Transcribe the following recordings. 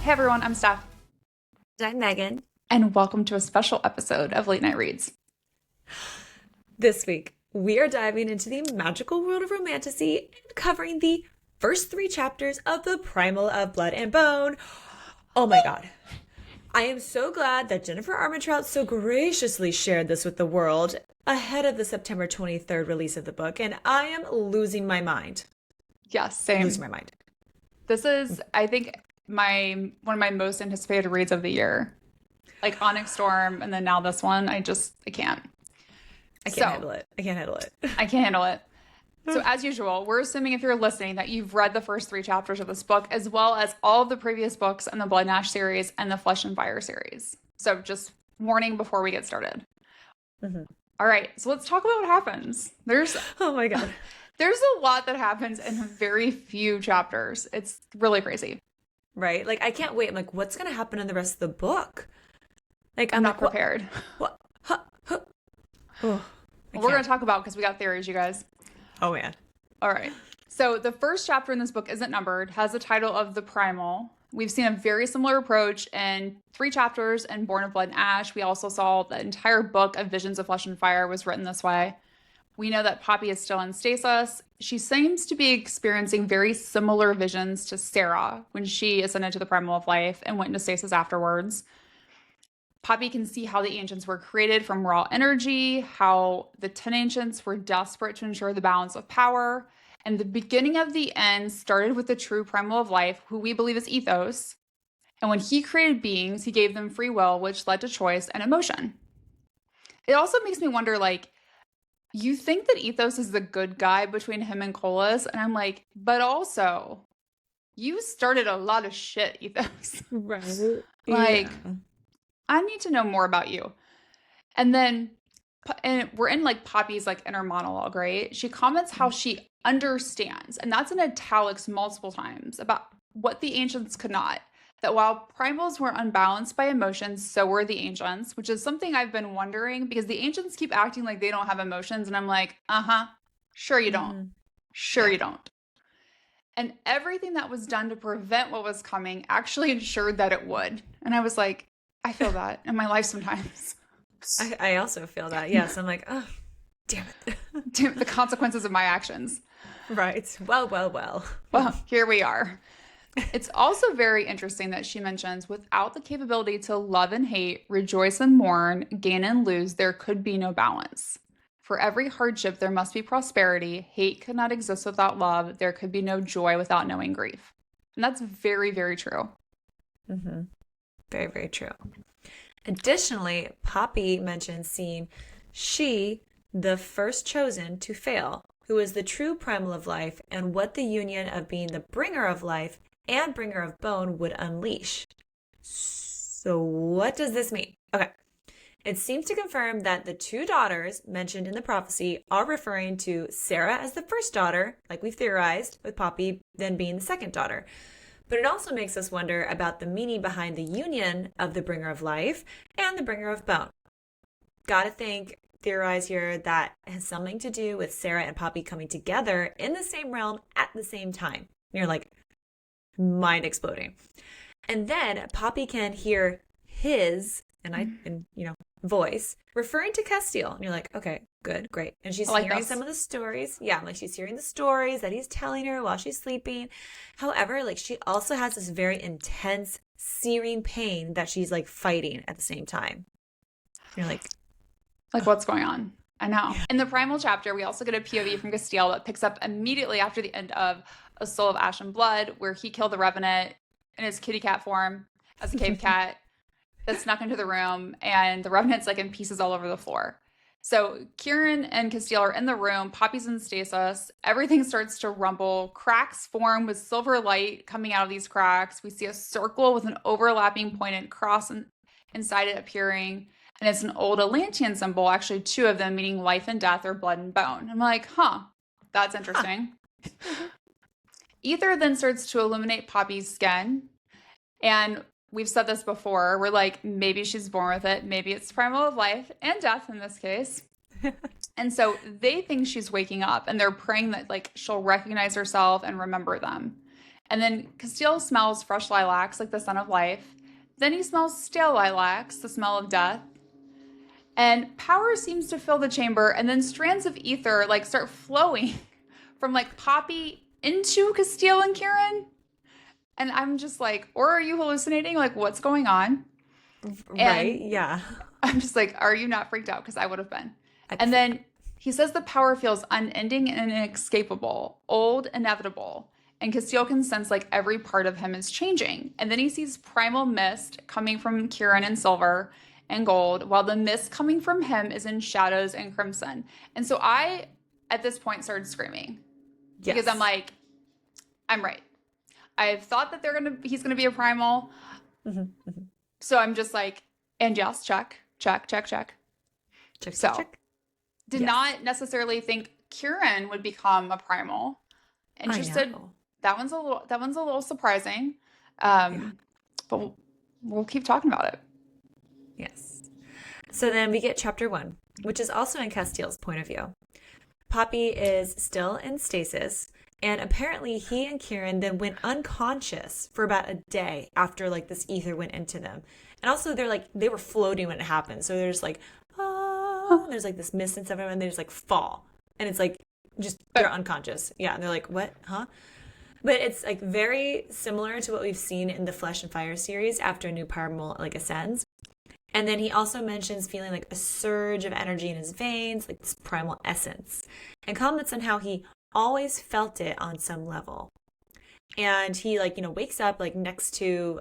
Hey everyone, I'm Steph, I'm Megan. and welcome to a special episode of Late Night Reads. This week, we are diving into the magical world of romantasy and covering the first three chapters of the Primal of Blood and Bone. Oh my God. I am so glad that Jennifer Armentrout so graciously shared this with the world ahead of the September 23rd release of the book, and I am losing my mind. Yes, same. Losing my mind. This is, I think, one of my most anticipated reads of the year. Like Onyx Storm, and then now this one. I can't. I can't handle it. I can't handle it. I can't handle it. So as usual, we're assuming if you're listening that you've read the first three chapters of this book, as well as all of the previous books in the Blood and Ash series and the Flesh and Fire series. So just warning before we get started. Mm-hmm. All right, so let's talk about what happens. Oh my God. There's a lot that happens in very few chapters. It's really crazy. Right? Like, I can't wait. I'm like, what's going to happen in the rest of the book? Like, I'm not like, prepared. What? Huh? Huh? Oh, Well, we're going to talk about because we got theories, you guys. Oh, man. All right. So the first chapter in this book isn't numbered, has the title of The Primal. We've seen a very similar approach in 3 chapters in Born of Blood and Ash. We also saw the entire book of Visions of Flesh and Fire was written this way. We know that Poppy is still in stasis. She seems to be experiencing very similar visions to Sera when she ascended to the Primal of Life and went into stasis afterwards. Poppy can see how the ancients were created from raw energy, how the 10 ancients were desperate to ensure the balance of power, and the beginning of the end started with the true Primal of Life, who we believe is Ethos. And when he created beings, he gave them free will, which led to choice and emotion. It also makes me wonder, like, you think that Ethos is the good guy between him and Colas, and I'm like, but also, you started a lot of shit, Ethos. Right. Like, Yeah. I need to know more about you. And then, and we're in like Poppy's like inner monologue, right? She comments how she understands, and that's in italics multiple times, about what the ancients could not. That while primals were unbalanced by emotions, so were the ancients, which is something I've been wondering because the ancients keep acting like they don't have emotions, and I'm like, sure you don't. Mm-hmm. Sure Yeah. you don't. And everything that was done to prevent what was coming actually ensured that it would. And I was like, I feel that in my life sometimes. I also feel that. Yes. I'm like, oh, damn it. Damn, the consequences of my actions. Right. Well. Well, here we are. It's also very interesting that she mentions without the capability to love and hate, rejoice and mourn, gain and lose, there could be no balance. For every hardship, there must be prosperity. Hate could not exist without love. There could be no joy without knowing grief. And that's very, very true. Mm-hmm. Very, very true. Additionally, Poppy mentions seeing she, the first chosen to fail, who is the true primal of life, and what the union of being the bringer of life and bringer of bone would unleash. So what does this mean? Okay. It seems to confirm that the 2 daughters mentioned in the prophecy are referring to Sera as the first daughter, like we've theorized, with Poppy then being the second daughter. But it also makes us wonder about the meaning behind the union of the bringer of life and the bringer of bone. Gotta think, theorize here, that has something to do with Sera and Poppy coming together in the same realm at the same time. And you're like, mind exploding. And then Poppy can hear his, voice referring to Castile. And you're like, okay, good, great. And she's hearing some of the stories. Yeah, like she's hearing the stories that he's telling her while she's sleeping. However, like she also has this very intense, searing pain that she's like fighting at the same time. You're like what's going on? I know. In the Primal chapter, we also get a POV from Castile that picks up immediately after the end of A Soul of Ash and Blood, where he killed the Revenant in his kitty cat form as a cave cat that snuck into the room, and the Revenant's like in pieces all over the floor. So Kieran and Castile are in the room, Poppy's in stasis, everything starts to rumble, cracks form with silver light coming out of these cracks. We see a circle with an overlapping pointed cross inside it appearing, and it's an old Atlantean symbol, actually 2 of them, meaning life and death or blood and bone. I'm like, that's interesting. Ether then starts to illuminate Poppy's skin, and we've said this before, we're like, maybe she's born with it, maybe it's primal of life and death in this case. And so they think she's waking up, and they're praying that like she'll recognize herself and remember them. And then Castile smells fresh lilacs, like the scent of life. Then he smells stale lilacs, the smell of death. And power seems to fill the chamber, and then strands of ether like start flowing from like Poppy into Castile and Kieran. And I'm just like, or are you hallucinating? Like, what's going on? Right? And Yeah. I'm just like, are you not freaked out? Because I would have been. I, And then he says the power feels unending and inescapable, old, inevitable. And Castile can sense like every part of him is changing. And then he sees primal mist coming from Kieran in silver and gold, while the mist coming from him is in shadows and crimson. And so I, at this point, started screaming because I'm yes. like, I'm right. I've thought that he's gonna be a primal. Mhm, mhm. So I'm just like, and yes, check, check, check, check. Check, check, So check. did Yes. not necessarily think Kieran would become a primal. I Interested. know. That one's a little surprising. Yeah. But we'll keep talking about it. Yes. So then we get chapter 1, which is also in Castile's point of view. Poppy is still in stasis, and apparently he and Kieran then went unconscious for about a day after like this ether went into them. And also they were floating when it happened. So there's like and there's like this mist and stuff and they just like fall. And it's like just they're unconscious. Yeah, and they're like, "What? Huh?" But it's like very similar to what we've seen in the Flesh and Fire series after a new Primal like ascends. And then he also mentions feeling like a surge of energy in his veins, like this primal essence, and comments on how he always felt it on some level. And he like, wakes up like next to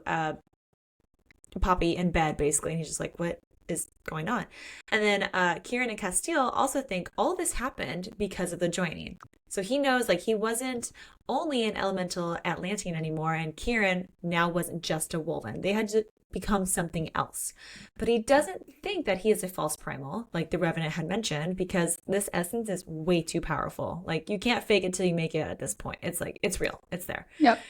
Poppy in bed basically, and he's just like, what is going on? And then Kieran and Castile also think all this happened because of the joining. So he knows like he wasn't only an elemental Atlantean anymore, and Kieran now wasn't just a Wolven. They had to become something else. But he doesn't think that he is a false primal, like the Revenant had mentioned, because this essence is way too powerful. Like you can't fake it till you make it at this point. It's like, it's real. It's there. Yep.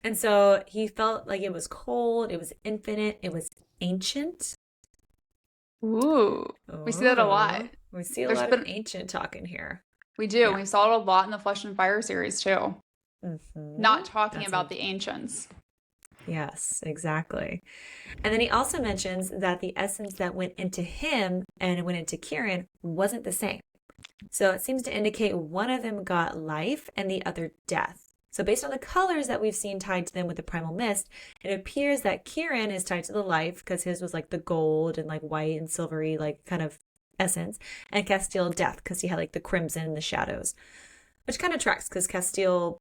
And so he felt like it was cold, it was infinite, it was ancient. Ooh, we see that a lot. Ooh, we see a There's lot of been ancient talk in here. We do. Yeah. We saw it a lot in the Flesh and Fire series too. Not talking That's about the ancients. Yes, exactly. And then he also mentions that the essence that went into him and went into Kieran wasn't the same. So it seems to indicate one of them got life and the other death. So based on the colors that we've seen tied to them with the primal mist, it appears that Kieran is tied to the life because his was like the gold and like white and silvery like kind of essence, and Castile death because he had like the crimson and the shadows, which kind of tracks because Castile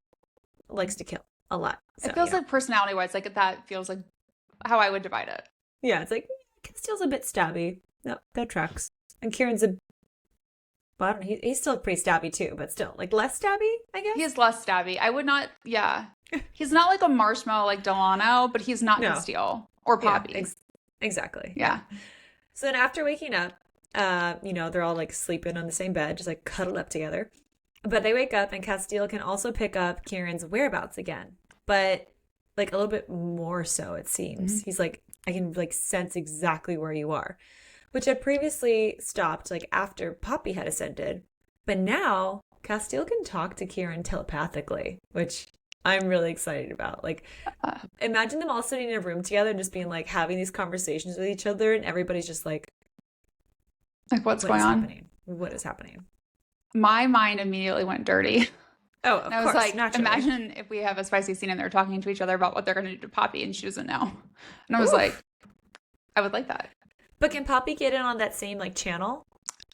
likes to kill a lot. So, it feels like personality wise, like that feels like how I would divide it. Yeah, it's like Castile's a bit stabby. No, that tracks. And Kieran's well, I don't know, he's still pretty stabby too, but still like less stabby, I guess. He's less stabby. I would not. Yeah, he's not like a marshmallow like Delano, but he's not Castile or Poppy. Yeah, exactly. Yeah. So then after waking up, they're all like sleeping on the same bed, just like cuddled up together. But they wake up and Castile can also pick up Kieran's whereabouts again. But like a little bit more so, it seems. Mm-hmm. He's like, I can like sense exactly where you are, which had previously stopped like after Poppy had ascended. But now Castile can talk to Kieran telepathically, which I'm really excited about. Like, imagine them all sitting in a room together and just being like having these conversations with each other, and everybody's just like what's going on? Happening? What is happening? My mind immediately went dirty. Oh, of course. I was like, naturally. Imagine if we have a spicy scene and they're talking to each other about what they're going to do to Poppy and she doesn't know. And I was like, I would like that. But can Poppy get in on that same like channel?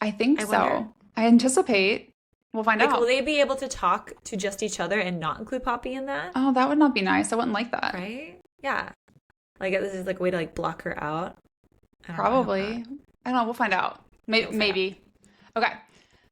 I think so. I anticipate. We'll find out. Will they be able to talk to just each other and not include Poppy in that? Oh, that would not be nice. I wouldn't like that. Right? Yeah. Like this is like a way to like block her out. Probably. I don't know. We'll find out. Maybe. Okay.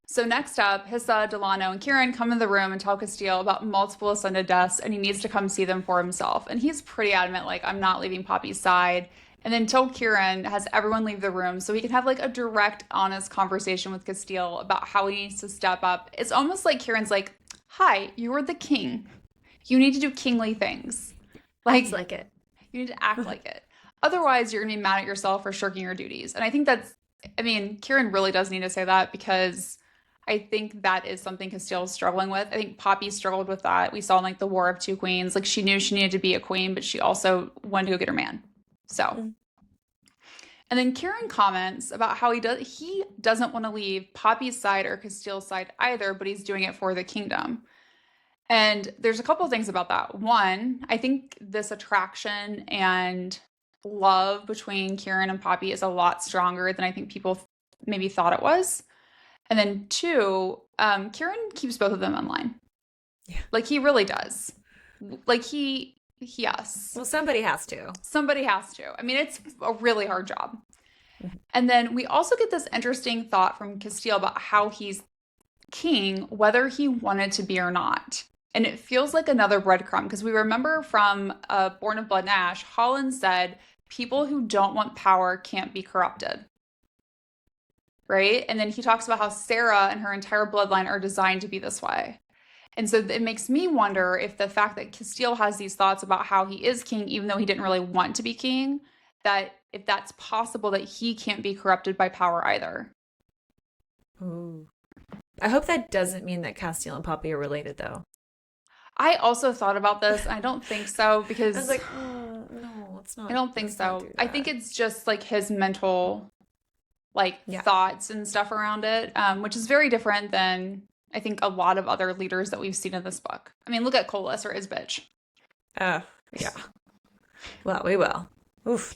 So next up, Hissa, Delano, and Kieran come in the room and tell Castile about multiple ascended deaths, and he needs to come see them for himself. And he's pretty adamant, like, I'm not leaving Poppy's side. And then Kieran has everyone leave the room so he can have like a direct, honest conversation with Castile about how he needs to step up. It's almost like Kieran's like, hi, you're the king. You need to do kingly things. Act like it. You need to act like it. Otherwise, you're going to be mad at yourself for shirking your duties. And I think Kieran really does need to say that because I think that is something Castiel's struggling with. I think Poppy struggled with that. We saw in like the War of Two Queens. Like she knew she needed to be a queen, but she also wanted to go get her man. So, Mm. and then Kieran comments about how he doesn't want to leave Poppy's side or Castiel's side either, but he's doing it for the kingdom. And there's a couple of things about that. One, I think this attraction and love between Kieran and Poppy is a lot stronger than I think people maybe thought it was. And then two, Kieran keeps both of them in line. Yeah. Like he really does. Like yes. Well, somebody has to. Somebody has to. I mean, it's a really hard job. Mhm. And then we also get this interesting thought from Castiel about how he's king, whether he wanted to be or not. And it feels like another breadcrumb because we remember from Born of Blood and Ash, Holland said, people who don't want power can't be corrupted. Right? And then he talks about how Sera and her entire bloodline are designed to be this way. And so it makes me wonder if the fact that Castiel has these thoughts about how he is king, even though he didn't really want to be king, that if that's possible that he can't be corrupted by power either. Ooh. I hope that doesn't mean that Castiel and Poppy are related, though. I also thought about this. I don't think so because I was like, oh, no, it's not. I don't think so. I think it's just like his mental thoughts and stuff around it, which is very different than I think a lot of other leaders that we've seen in this book. I mean, look at Colas or Isbitch. Yeah. Well, we will. Oof.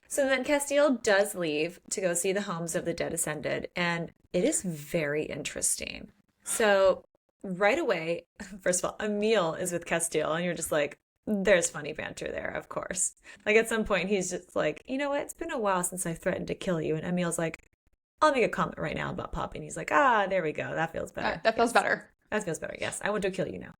So then Castiel does leave to go see the homes of the dead ascended, and it is very interesting. So right away, first of all, Emil is with Castiel, and you're just like, there's funny banter there, of course. Like at some point, he's just like, you know what? It's been a while since I threatened to kill you. And Emil's like, I'll make a comment right now about Poppy. And he's like, there we go. That feels better. That feels better. That feels better. Yes, I want to kill you now.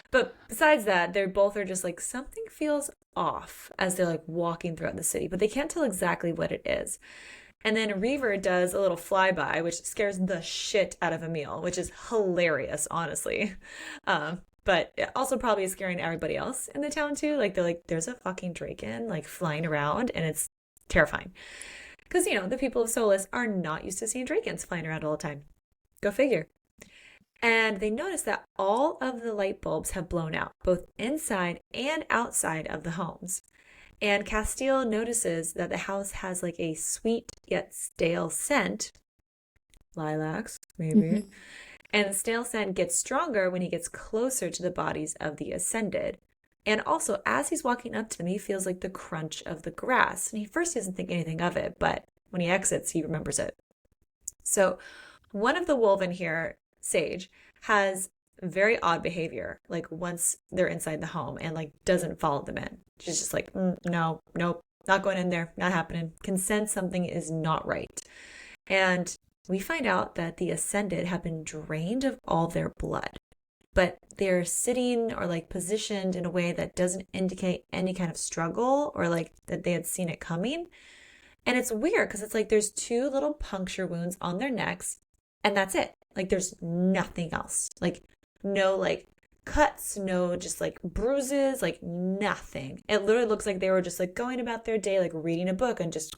But besides that, they're both are just like, something feels off as they're like walking throughout the city, but they can't tell exactly what it is. And then Reaver does a little flyby, which scares the shit out of Emil, which is hilarious, honestly. But it also probably is scaring everybody else in the town too. Like they're like, there's a fucking Draken like flying around, and it's terrifying. Because, you know, the people of Solis are not used to seeing Drakens flying around all the time. Go figure. And they notice that all of the light bulbs have blown out, both inside and outside of the homes. And Castiel notices that the house has like a sweet yet stale scent. Lilacs, maybe. Mm-hmm. And the stale scent gets stronger when he gets closer to the bodies of the ascended. And also, as he's walking up to them, he feels like the crunch of the grass. And he doesn't think anything of it, but when he exits, he remembers it. So one of the Wolven here, Sage, has very odd behavior, like once they're inside the home and like doesn't follow them in. She's just like, no, nope, not going in there, not happening. Can sense something is not right. And we find out that the ascended have been drained of all their blood, but they're sitting or like positioned in a way that doesn't indicate any kind of struggle or like that they had seen it coming. And it's weird because it's like there's two little puncture wounds on their necks and that's it. Like there's nothing else. Like no like cuts, no just like bruises, like nothing. It literally looks like they were just like going about their day, like reading a book and just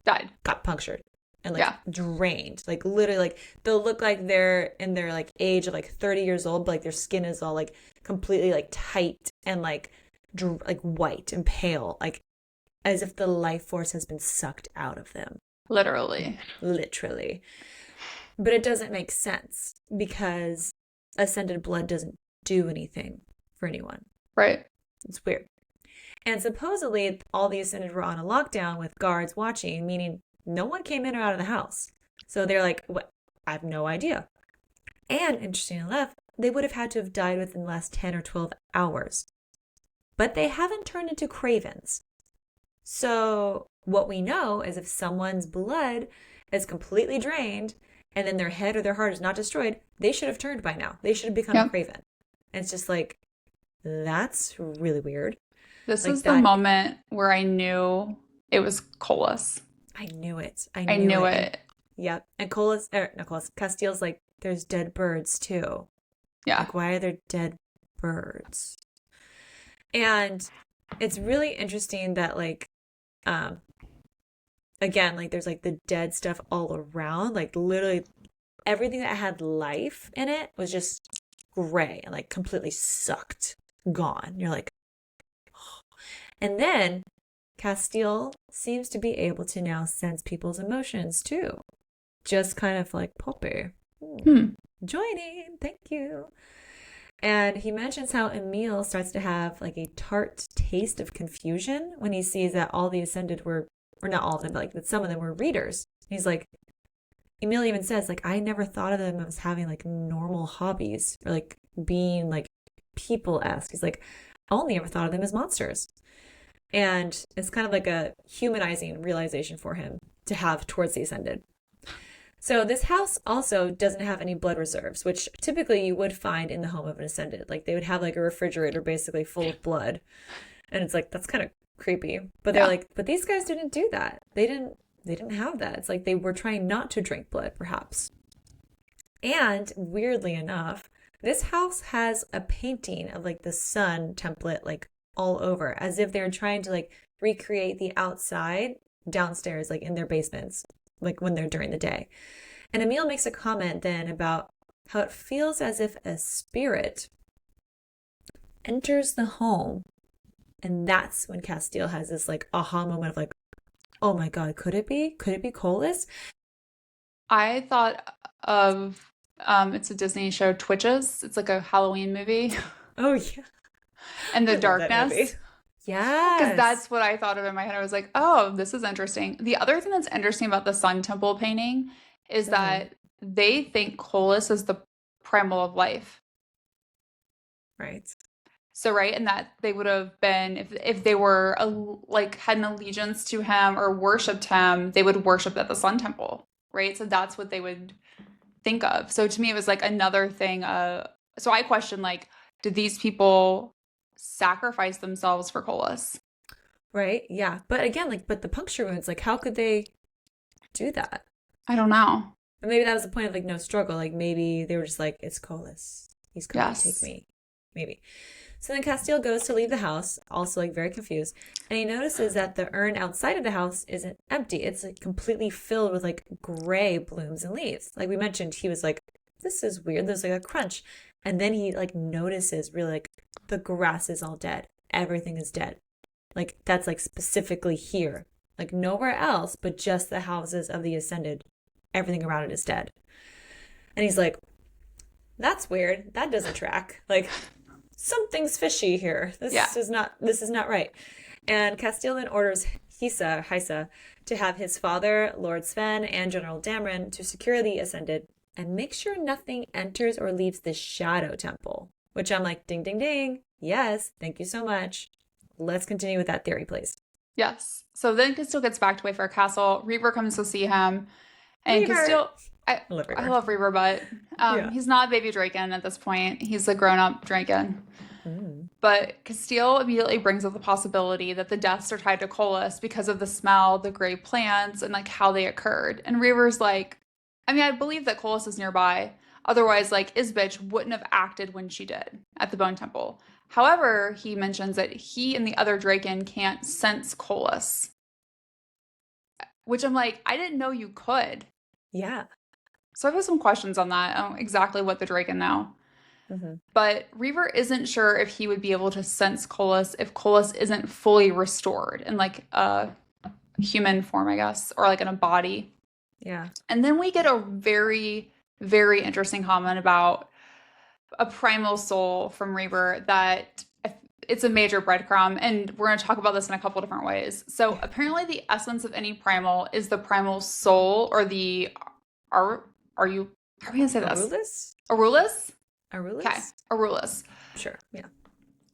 died. Got punctured. And like drained, like literally, like they'll look like they're in their like age of like 30 years old, but like their skin is all like completely like tight and like white and pale, like as if the life force has been sucked out of them. Literally. But it doesn't make sense because ascended blood doesn't do anything for anyone. Right. It's weird. And supposedly all the ascended were on a lockdown with guards watching, meaning no one came in or out of the house. So they're like, what? I have no idea. And interesting enough, they would have had to have died within the last 10 or 12 hours. But they haven't turned into cravens. So what we know is if someone's blood is completely drained and then their head or their heart is not destroyed, they should have turned by now. They should have become a craven. And it's just like, that's really weird. This is the moment where I knew it was Colas. I knew it. I knew it. Yep. And Castiel's like, there's dead birds too. Yeah. Like, why are there dead birds? And it's really interesting that like, again, like there's like the dead stuff all around, like literally everything that had life in it was just gray and like completely sucked, gone. You're like, and then Castile seems to be able to now sense people's emotions too. Just kind of like Poppy. Joining, thank you. And he mentions how Emil starts to have like a tart taste of confusion when he sees that all the Ascended were, or not all of them, but like that some of them were readers. He's like, Emil even says, like, I never thought of them as having like normal hobbies or like being like people-esque. He's like, I only ever thought of them as monsters. And it's kind of like a humanizing realization for him to have towards the Ascended. So this house also doesn't have any blood reserves, which typically you would find in the home of an Ascended. Like they would have like a refrigerator basically full of blood. And it's like, that's kind of creepy. But they're like, but these guys didn't do that. They didn't have that. It's like they were trying not to drink blood, perhaps. And weirdly enough, this house has a painting of like the sun template like all over, as if they're trying to like recreate the outside downstairs, like in their basements, like when they're during the day. And Emil makes a comment then about how it feels as if a spirit enters the home. And that's when Castile has this like aha moment of like, oh my God, could it be? Could it be Colas? I thought of it's a Disney show, Twitches. It's like a Halloween movie. Oh yeah. And the darkness. Yes. Because that's what I thought of in my head. I was like, oh, this is interesting. The other thing that's interesting about the Sun Temple painting is that they think Colas is the primal of life. Right. So, right, and that they would have been, if they were like had an allegiance to him or worshipped him, they would worship at the Sun Temple, right? So that's what they would think of. So to me, it was like another thing. So I questioned, like, did these people sacrifice themselves for Colas? Right. Yeah. But again, like, but the puncture wounds, like, how could they do that? I don't know. But maybe that was the point of like no struggle. Like maybe they were just like, it's Colas. He's coming to take me. Maybe. So then Castile goes to leave the house, also like very confused, and he notices that the urn outside of the house isn't empty. It's like completely filled with like gray blooms and leaves. Like we mentioned, he was like, this is weird. There's like a crunch. And then he like notices really like the grass is all dead. Everything is dead. Like that's like specifically here. Like nowhere else, but just the houses of the Ascended. Everything around it is dead. And he's like, that's weird. That doesn't track. Like something's fishy here. This is not right. And Castile then orders Heisa to have his father, Lord Sven, and General Dameron to secure the Ascended and make sure nothing enters or leaves the Shadow Temple. Which I'm like, ding, ding, ding. Yes, thank you so much. Let's continue with that theory, please. Yes. So then Castile gets back to Wayfarer Castle. Reaver comes to see him. And Reaver. Castile... I love Reaver, but he's not baby Draken at this point. He's a grown-up Draken. But Castile immediately brings up the possibility that the deaths are tied to Colas because of the smell, the gray plants, and like how they occurred. And Reaver's like, I mean, I believe that Colas is nearby. Otherwise, like, Isbitch wouldn't have acted when she did at the Bone Temple. However, he mentions that he and the other Draken can't sense Colas. Which I'm like, I didn't know you could. Yeah. So I have some questions on that. I don't know exactly what the Draken know. But Reaver isn't sure if he would be able to sense Colas if Colas isn't fully restored in like a human form, I guess, or like in a body. Yeah. And then we get a very, very interesting comment about a primal soul from Reaver that it's a major breadcrumb, and we're going to talk about this in a couple different ways. So apparently the essence of any primal is the primal soul or the how are we going to say this? Arulus? Arulus? Okay, Arulus. Sure, yeah.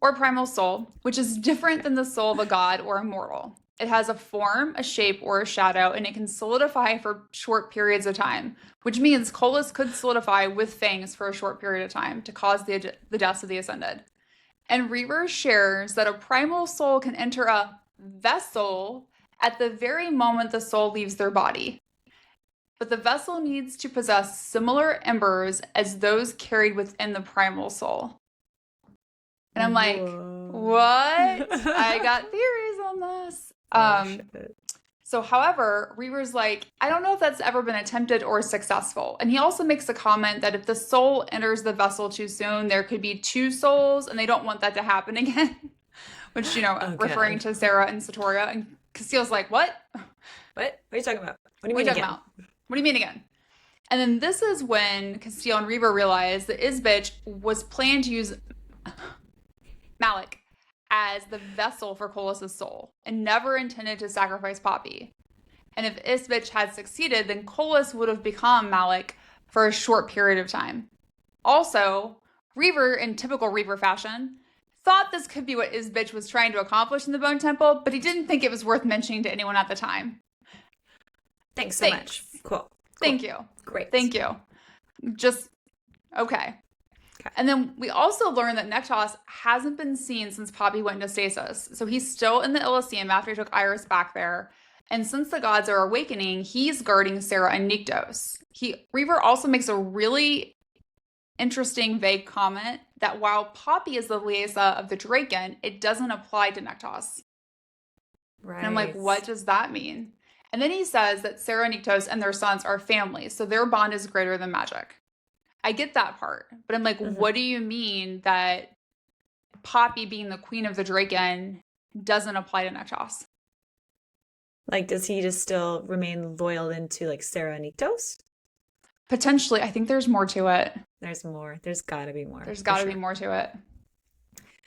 Or primal soul, which is different than the soul of a god or a mortal. It has a form, a shape, or a shadow, and it can solidify for short periods of time, which means Colas could solidify with fangs for a short period of time to cause the deaths of the Ascended. And Reaver shares that a primal soul can enter a vessel at the very moment the soul leaves their body. But the vessel needs to possess similar embers as those carried within the primal soul. And I'm like, what? I got theories on this. So, however, Reaver's like, I don't know if that's ever been attempted or successful. And he also makes a comment that if the soul enters the vessel too soon, there could be two souls, and they don't want that to happen again. Which, Oh referring God. to Sera and Satoria. And Castile's like, what? What are you talking about? What do you What are mean you talking again? about? What do you mean again? And then this is when Castile and Reaver realize that Isbitch was planned to use Malik as the vessel for Colus's soul and never intended to sacrifice Poppy. And if Isbitch had succeeded, then Colus would have become Malik for a short period of time. Also, Reaver, in typical Reaver fashion, thought this could be what Isbitch was trying to accomplish in the Bone Temple, but he didn't think it was worth mentioning to anyone at the time. Thanks so much. Cool. Thank you. Great. Thank you. Just, okay. And then we also learned that Nektos hasn't been seen since Poppy went into stasis. So he's still in the Elysium after he took Iris back there. And since the gods are awakening, he's guarding Sera and Nyktos. Reaver also makes a really interesting, vague comment that while Poppy is the liaison of the Draken, it doesn't apply to Nektos. Right. And I'm like, what does that mean? And then he says that Sera, Nyktos, and their sons are family, so their bond is greater than magic. I get that part, but I'm like, what do you mean that Poppy being the queen of the Draken doesn't apply to Nektos? Like, does he just still remain loyal into like Sera and Nyktos? Potentially. I think there's more to it. There's more. There's got to be more. There's got to be more to it.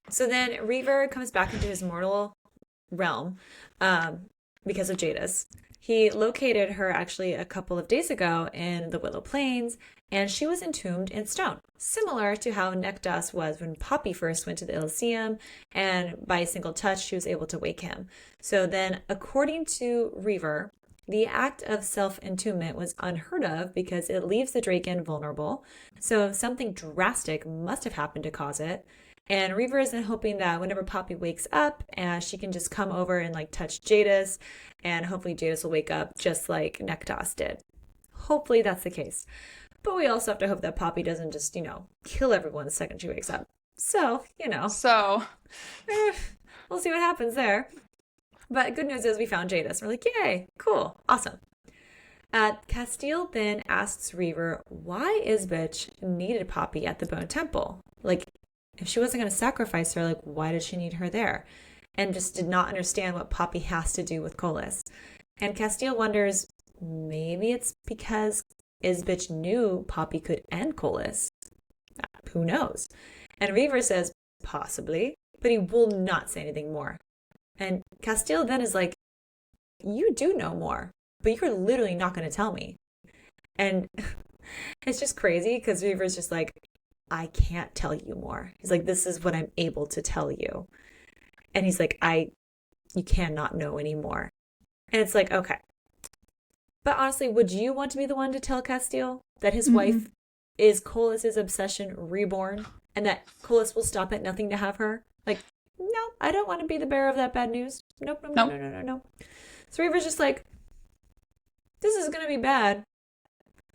So then Reaver comes back into his mortal realm because of Jadis. He located her actually a couple of days ago in the Willow Plains, and she was entombed in stone, similar to how Nektos was when Poppy first went to the Elysium, and by a single touch, she was able to wake him. So then, according to Reaver, the act of self-entombment was unheard of because it leaves the Draken vulnerable. So something drastic must have happened to cause it. And Reaver is then hoping that whenever Poppy wakes up, she can just come over and like touch Jadis, and hopefully Jadis will wake up just like Nektos did. Hopefully that's the case. But we also have to hope that Poppy doesn't just, kill everyone the second she wakes up. So, we'll see what happens there. But good news is we found Jadis. We're like, yay, cool, awesome. Castile then asks Reaver why Isbitch needed Poppy at the Bone Temple. Like, if she wasn't going to sacrifice her, like, why did she need her there? And just did not understand what Poppy has to do with Colus. And Castile wonders, maybe it's because Isbitch knew Poppy could end Colus. Who knows? And Reaver says, possibly, but he will not say anything more. And Castile then is like, you do know more, but you're literally not going to tell me. And it's just crazy because Reaver's just like, I can't tell you more. He's like, this is what I'm able to tell you. And he's like, you cannot know anymore. And it's like, okay. But honestly, would you want to be the one to tell Castile that his wife is Colus's obsession reborn and that Colus will stop at nothing to have her? Like, no, I don't want to be the bearer of that bad news. Nope. No. So Reaver's just like, this is going to be bad,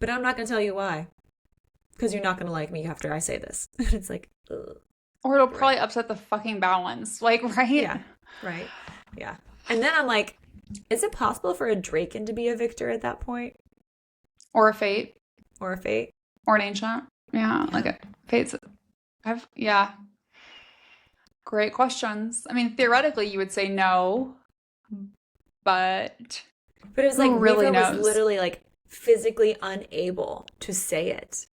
but I'm not going to tell you why. Because you're not going to like me after I say this. It's like, ugh. Or it'll probably upset the fucking balance. Like, right? Yeah. Right. Yeah. And then I'm like, is it possible for a Draken to be a victor at that point? Or a fate. Or a fate? Or an ancient. Yeah. Like a fate's. Yeah. Great questions. I mean, theoretically, you would say no, but it was like really Reaver was literally like physically unable to say it.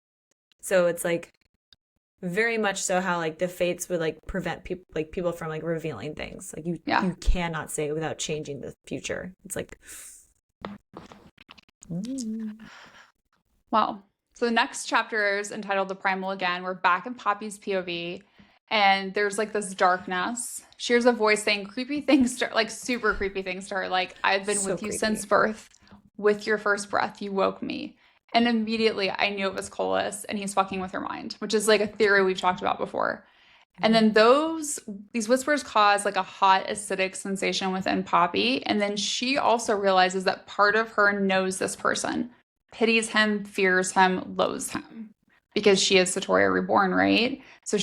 So it's like very much so how like the fates would like prevent people from like revealing things. Like you cannot say it without changing the future. It's like Well, so the next chapter is entitled The Primal again. We're back in Poppy's POV. And there's like this darkness. She hears a voice saying creepy things to her, like super creepy things to her. Like, I've been with you since birth. With your first breath, you woke me. And immediately I knew it was Colus and he's fucking with her mind, which is like a theory we've talked about before. And then these whispers cause like a hot acidic sensation within Poppy. And then she also realizes that part of her knows this person, pities him, fears him, loathes him. Because she is Satoria reborn, right? So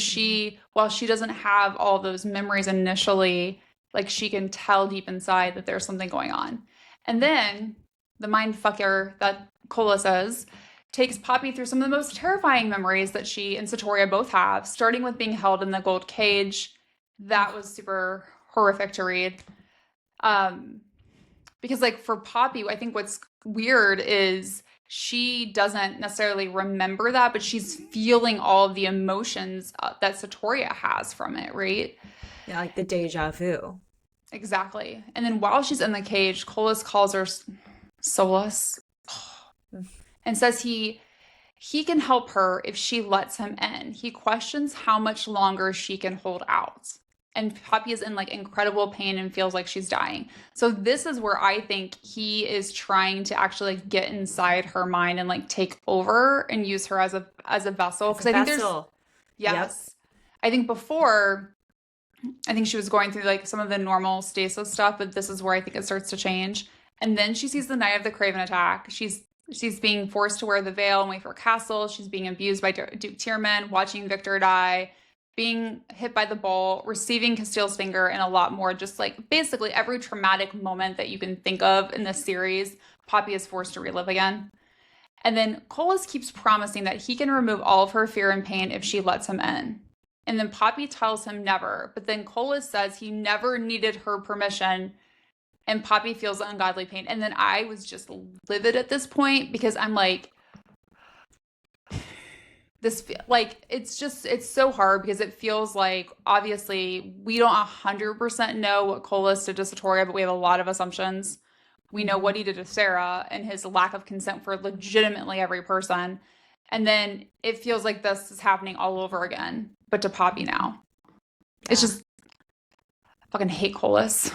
while she doesn't have all those memories initially, like she can tell deep inside that there's something going on. And then the mind fucker that Cola says takes Poppy through some of the most terrifying memories that she and Satoria both have, starting with being held in the gold cage. That was super horrific to read. Because like for Poppy, I think what's weird is she doesn't necessarily remember that, but she's feeling all of the emotions that Satoria has from it, right? Yeah, like the deja vu. Exactly. And then while she's in the cage, Colas calls her Solus and says he can help her if she lets him in. He questions how much longer she can hold out. And Poppy is in like incredible pain and feels like she's dying. So this is where I think he is trying to actually like get inside her mind and like take over and use her as a vessel. It's Because a I think there's vessel. yes. I think before I think she was going through like some of the normal stasis stuff, but this is where I think it starts to change. And then she sees the night of the Craven attack. She's being forced to wear the veil in Wayford Castle. She's being abused by Duke Tierman, watching Victor die, being hit by the bolt, receiving Castile's finger, and a lot more. Just like basically every traumatic moment that you can think of in this series, Poppy is forced to relive again. And then Colas keeps promising that he can remove all of her fear and pain if she lets him in. And then Poppy tells him never. But then Colas says he never needed her permission. And Poppy feels ungodly pain. And then I was just livid at this point because I'm like, it's so hard because it feels like obviously we don't 100% know what Colas did to Satoria, but we have a lot of assumptions. We know what he did to Sera and his lack of consent for legitimately every person. And then it feels like this is happening all over again, but to Poppy now. It's just, I fucking hate Colas.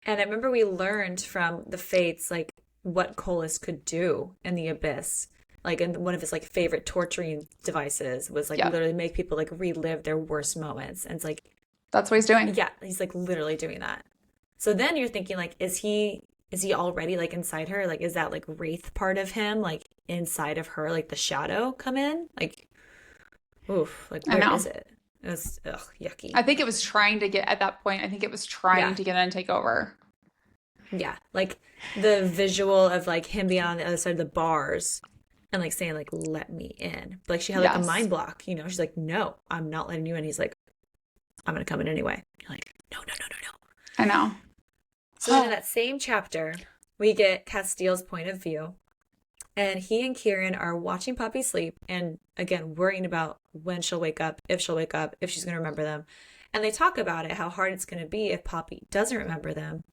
And I remember we learned from the Fates, like, what Colas could do in the Abyss. Like, and one of his, like, favorite torturing devices was, like, literally make people, like, relive their worst moments. And it's like... That's what he's doing. Yeah, he's, like, literally doing that. So then you're thinking, like, is he already, like, inside her? Like, is that, like, wraith part of him, like, inside of her, like, the shadow come in? Like, oof, like, where is it? It was, yucky. I think it was trying to get, at that point, I think it was trying to get in and take over. Yeah, like, the visual of, like, him being on the other side of the bars and, like, saying, like, let me in. But, like, she had, like, a mind block, you know? She's like, no, I'm not letting you in. He's like, I'm going to come in anyway. You're like, no. I know. So then in that same chapter, we get Castile's point of view. And he and Kieran are watching Poppy sleep and, again, worrying about when she'll wake up, if she'll wake up, if she's going to remember them. And they talk about it, how hard it's going to be if Poppy doesn't remember them.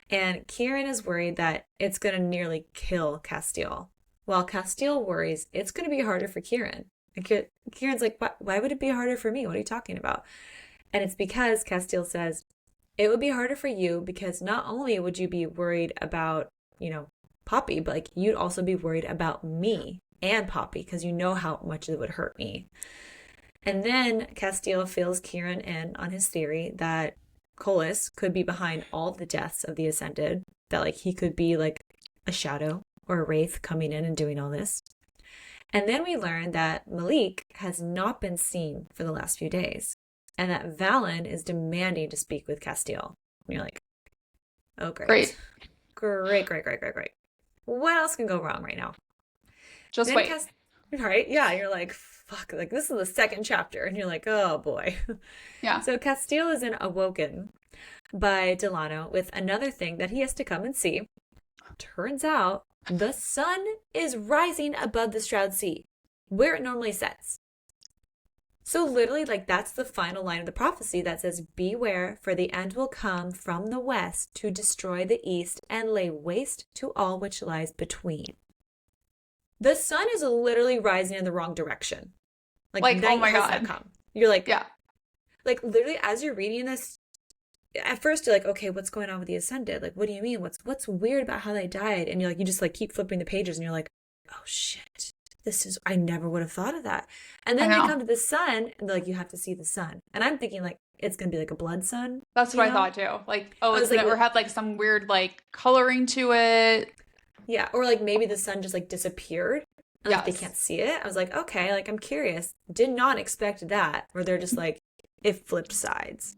And Kieran is worried that it's going to nearly kill Castile, while Castile worries it's going to be harder for Kieran. And Kieran's like, why would it be harder for me? What are you talking about? And it's because Castile says, it would be harder for you because not only would you be worried about, you know, Poppy, but like you'd also be worried about me and Poppy because you know how much it would hurt me. And then Castile fills Kieran in on his theory that Colas could be behind all the deaths of the Ascended, that like he could be like a shadow or a wraith coming in and doing all this. And then we learn that Malik has not been seen for the last few days and that Valen is demanding to speak with Castile. And you're like, oh, great. Great. What else can go wrong right now? Just wait. Right? Yeah, you're like, fuck, like this is the second chapter. And you're like, oh boy. Yeah. So Castile is then awoken by Delano with another thing that he has to come and see. Turns out the sun is rising above the Stroud Sea, where it normally sets. So literally, like, that's the final line of the prophecy that says, beware, for the end will come from the west to destroy the east and lay waste to all which lies between. The sun is literally rising in the wrong direction. Like oh my God. Come. You're like, yeah. Like, literally, as you're reading this, at first you're like, okay, what's going on with the Ascended? Like, what do you mean? What's weird about how they died? And you're like, you just like keep flipping the pages and you're like, oh shit. I never would have thought of that. And then they come to the sun and they're like, you have to see the sun. And I'm thinking like, it's going to be like a blood sun. That's what I thought too. Like, oh, it's like, or had like some weird like coloring to it. Yeah. Or like maybe the sun just like disappeared and like they can't see it. I was like, okay, like I'm curious. Did not expect that. Where they're just like, it flipped sides.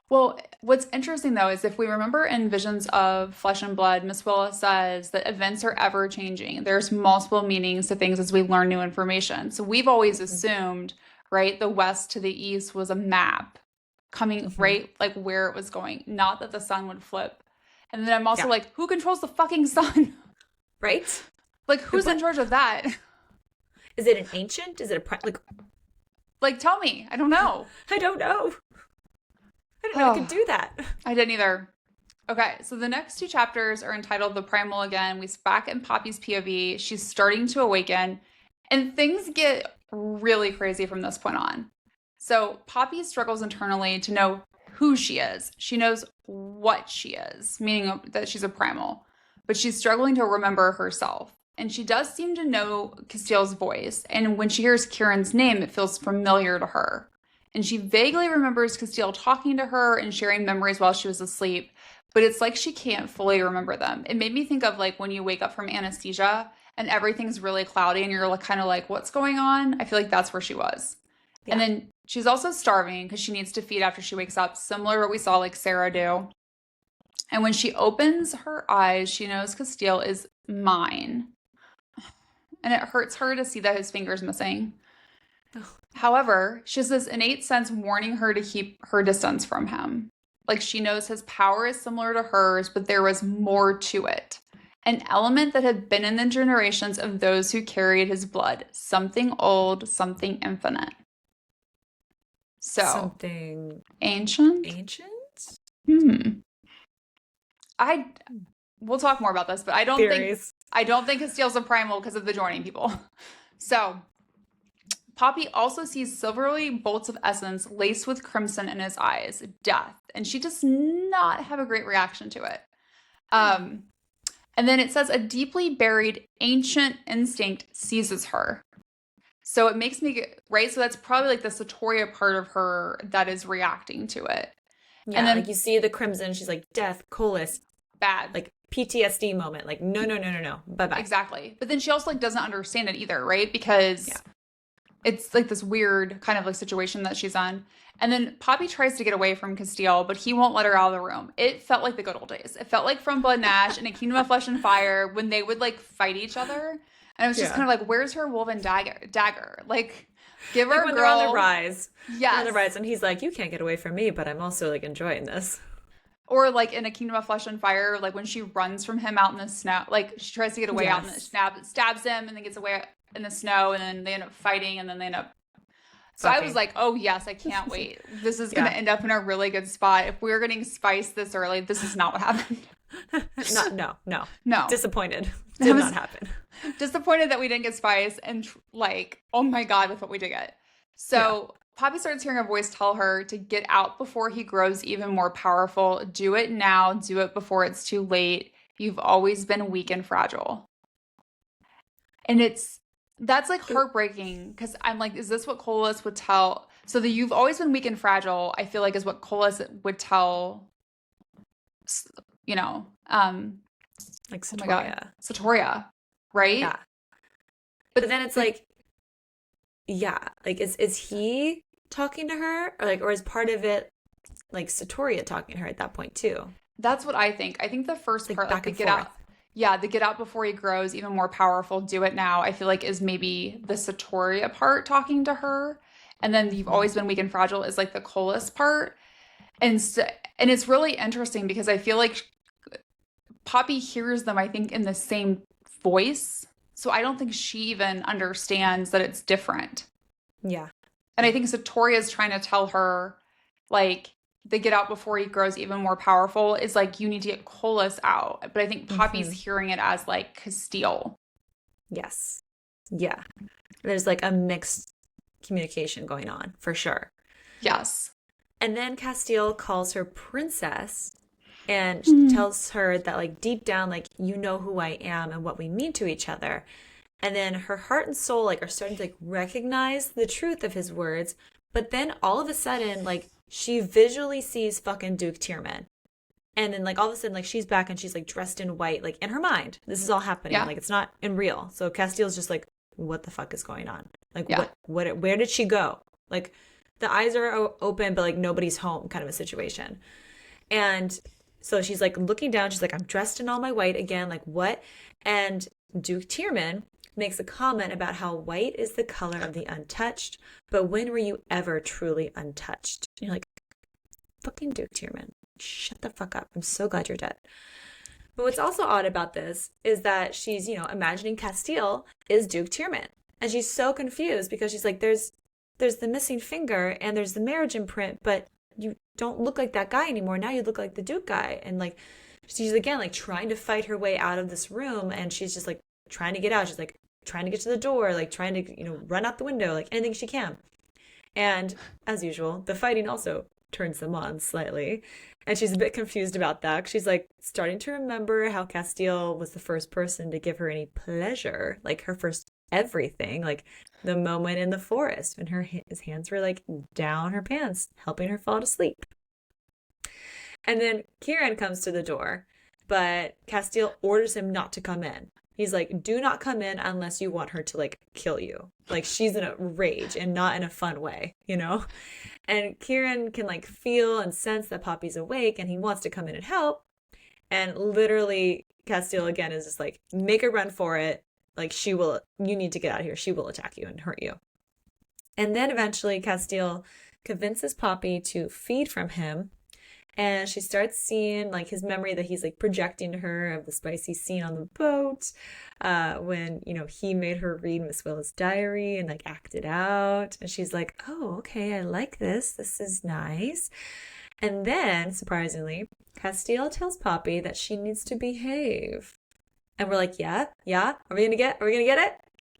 Well, what's interesting though is if we remember in Visions of Flesh and Blood, Miss Willis says that events are ever changing. There's multiple meanings to things as we learn new information. So we've always Hmm. assumed, right, the west to the east was a map coming Hmm. right like where it was going, not that the sun would flip. And then I'm also Yeah. like, who controls the fucking sun? Right? Like, who's in But charge of that? is it an ancient? Is it like Like, tell me. I don't know. I don't know. I didn't know I could Oh, do that. I didn't either. Okay, so the next two chapters are entitled The Primal again. We back in Poppy's POV. She's starting to awaken, and things get really crazy from this point on. So Poppy struggles internally to know who she is. She knows what she is, meaning that she's a primal, but she's struggling to remember herself. And she does seem to know Castiel's voice, and when she hears Kieran's name, it feels familiar to her. And she vaguely remembers Castiel talking to her and sharing memories while she was asleep, but it's like she can't fully remember them. It made me think of like when you wake up from anesthesia and everything's really cloudy and you're like kind of like, what's going on? I feel like that's where she was. And Yeah. then she's also starving because she needs to feed after she wakes up, similar to what we saw like Sera do. And when she opens her eyes, she knows Castiel is mine. And it hurts her to see that his finger's missing. Oh, However, she has this innate sense warning her to keep her distance from him. Like she knows his power is similar to hers, but there was more to it. An element that had been in the generations of those who carried his blood. Something old, something infinite. So, something ancient? ancient? Hmm. I we'll talk more about this, but Theories. I don't think Castiel's a primal because of the joining people. So, Poppy also sees silvery bolts of essence laced with crimson in his eyes, death, and she does not have a great reaction to it. Um, and then it says a deeply buried ancient instinct seizes her. So it makes me right. So that's probably like the Satoria part of her that is reacting to it. And Yeah, like then you see the crimson, she's like, death, coolest, bad. like PTSD moment. Like, no, no, no, no, no. Bye-bye. Exactly. But then she also like doesn't understand it either, right? Yeah. Because it's like this weird kind of like situation that she's on. And then Poppy tries to get away from Castile, but he won't let her out of the room. It felt like the good old days. It felt like from Blood and Ash and A Kingdom of Flesh and Fire when they would like fight each other. And I was just Yeah. kind of like, where's her woven dagger? Like, give Like her a when they're on the girl. rise. They're on the Yes. rise, and he's like, you can't get away from me, but I'm also like enjoying this. Or like in A Kingdom of Flesh and Fire, like when she runs from him out in the snow, like she tries to get away out in the Yes. stabs him and then gets away in the snow and then they end up fighting and then they end up. So I was Fucking. like, oh yes, I can't wait. This is going to Yeah. end up in a really good spot. If we're getting Spice this early, this is not what happened. Not, no, no. No. Disappointed. I Did was not happen. disappointed that we didn't get Spice and like, oh my God, with what we did get. Yeah. So Poppy starts hearing a voice tell her to get out before he grows even more powerful. Do it now. Do it before it's too late. You've always been weak and fragile. And that's like heartbreaking because I'm like, is this what Colas would tell? So the you've always been weak and fragile, I feel like is what Colas would tell, you know, Like oh my God, Satoria. Satoria, right? Yeah. But then it's like, yeah, like is he talking to her? Or like, or is part of it like Satoria talking to her at that point too? That's what I think. I think the It's first like part, like back the and get forth. out, yeah, the get out before he grows even more powerful, do it now, I feel like is maybe the Satoria part talking to her. And then you've Mhm. always been weak and fragile is like the Colas part. And so, and it's really interesting because I feel like Poppy hears them, I think, in the same voice. So I don't think she even understands that it's different. Yeah. And I think Satoria is trying to tell her, like, the get out before he grows even more powerful is like, you need to get Colas out. But I think Poppy's Hmm. hearing it as like Castile. Yes. Yeah. There's like a mixed communication going on for sure. Yes. And then Castile calls her princess and Mm. tells her that like deep down, like, you know who I am and what we mean to each other. And then her heart and soul like are starting to like recognize the truth of his words. But then all of a sudden, like she visually sees fucking Duke Tierman. And then like all of a sudden, like she's back and she's like dressed in white, like in her mind. This is all happening. Yeah. Like it's not in real. So Castile's just like, what the fuck is going on? Like Yeah. where did she go? Like the eyes are open, but like nobody's home kind of a situation. And so she's like looking down. She's like, I'm dressed in all my white again. Like, what? And Duke Tierman makes a comment about how white is the color of the untouched. But when were you ever truly untouched? And you're like, fucking Duke Tierman, shut the fuck up. I'm so glad you're dead. But what's also odd about this is that she's, imagining Castile is Duke Tierman. And she's so confused because she's like, there's the missing finger and there's the marriage imprint, but you don't look like that guy anymore. Now you look like the Duke guy. And like, she's again, like trying to fight her way out of this room. And she's just like trying to get out. She's like trying to get to the door, like trying to, run out the window, like anything she can. And as usual, the fighting also turns them on slightly. And she's a bit confused about that. She's like starting to remember how Castile was the first person to give her any pleasure, like her first everything, like the moment in the forest when his hands were like down her pants, helping her fall to sleep. And then Kieran comes to the door, but Castile orders him not to come in. He's like, do not come in unless you want her to like kill you. Like she's in a rage and not in a fun way, And Kieran can like feel and sense that Poppy's awake and he wants to come in and help. And literally Castile again is just like, make a run for it. Like you need to get out of here. She will attack you and hurt you. And then eventually Castile convinces Poppy to feed from him. And she starts seeing like his memory that he's like projecting to her of the spicy scene on the boat when, he made her read Miss Willa's diary and like act it out. And she's like, oh, okay, I like this. This is nice. And then, surprisingly, Castile tells Poppy that she needs to behave. And we're like, yeah. Are we gonna get it?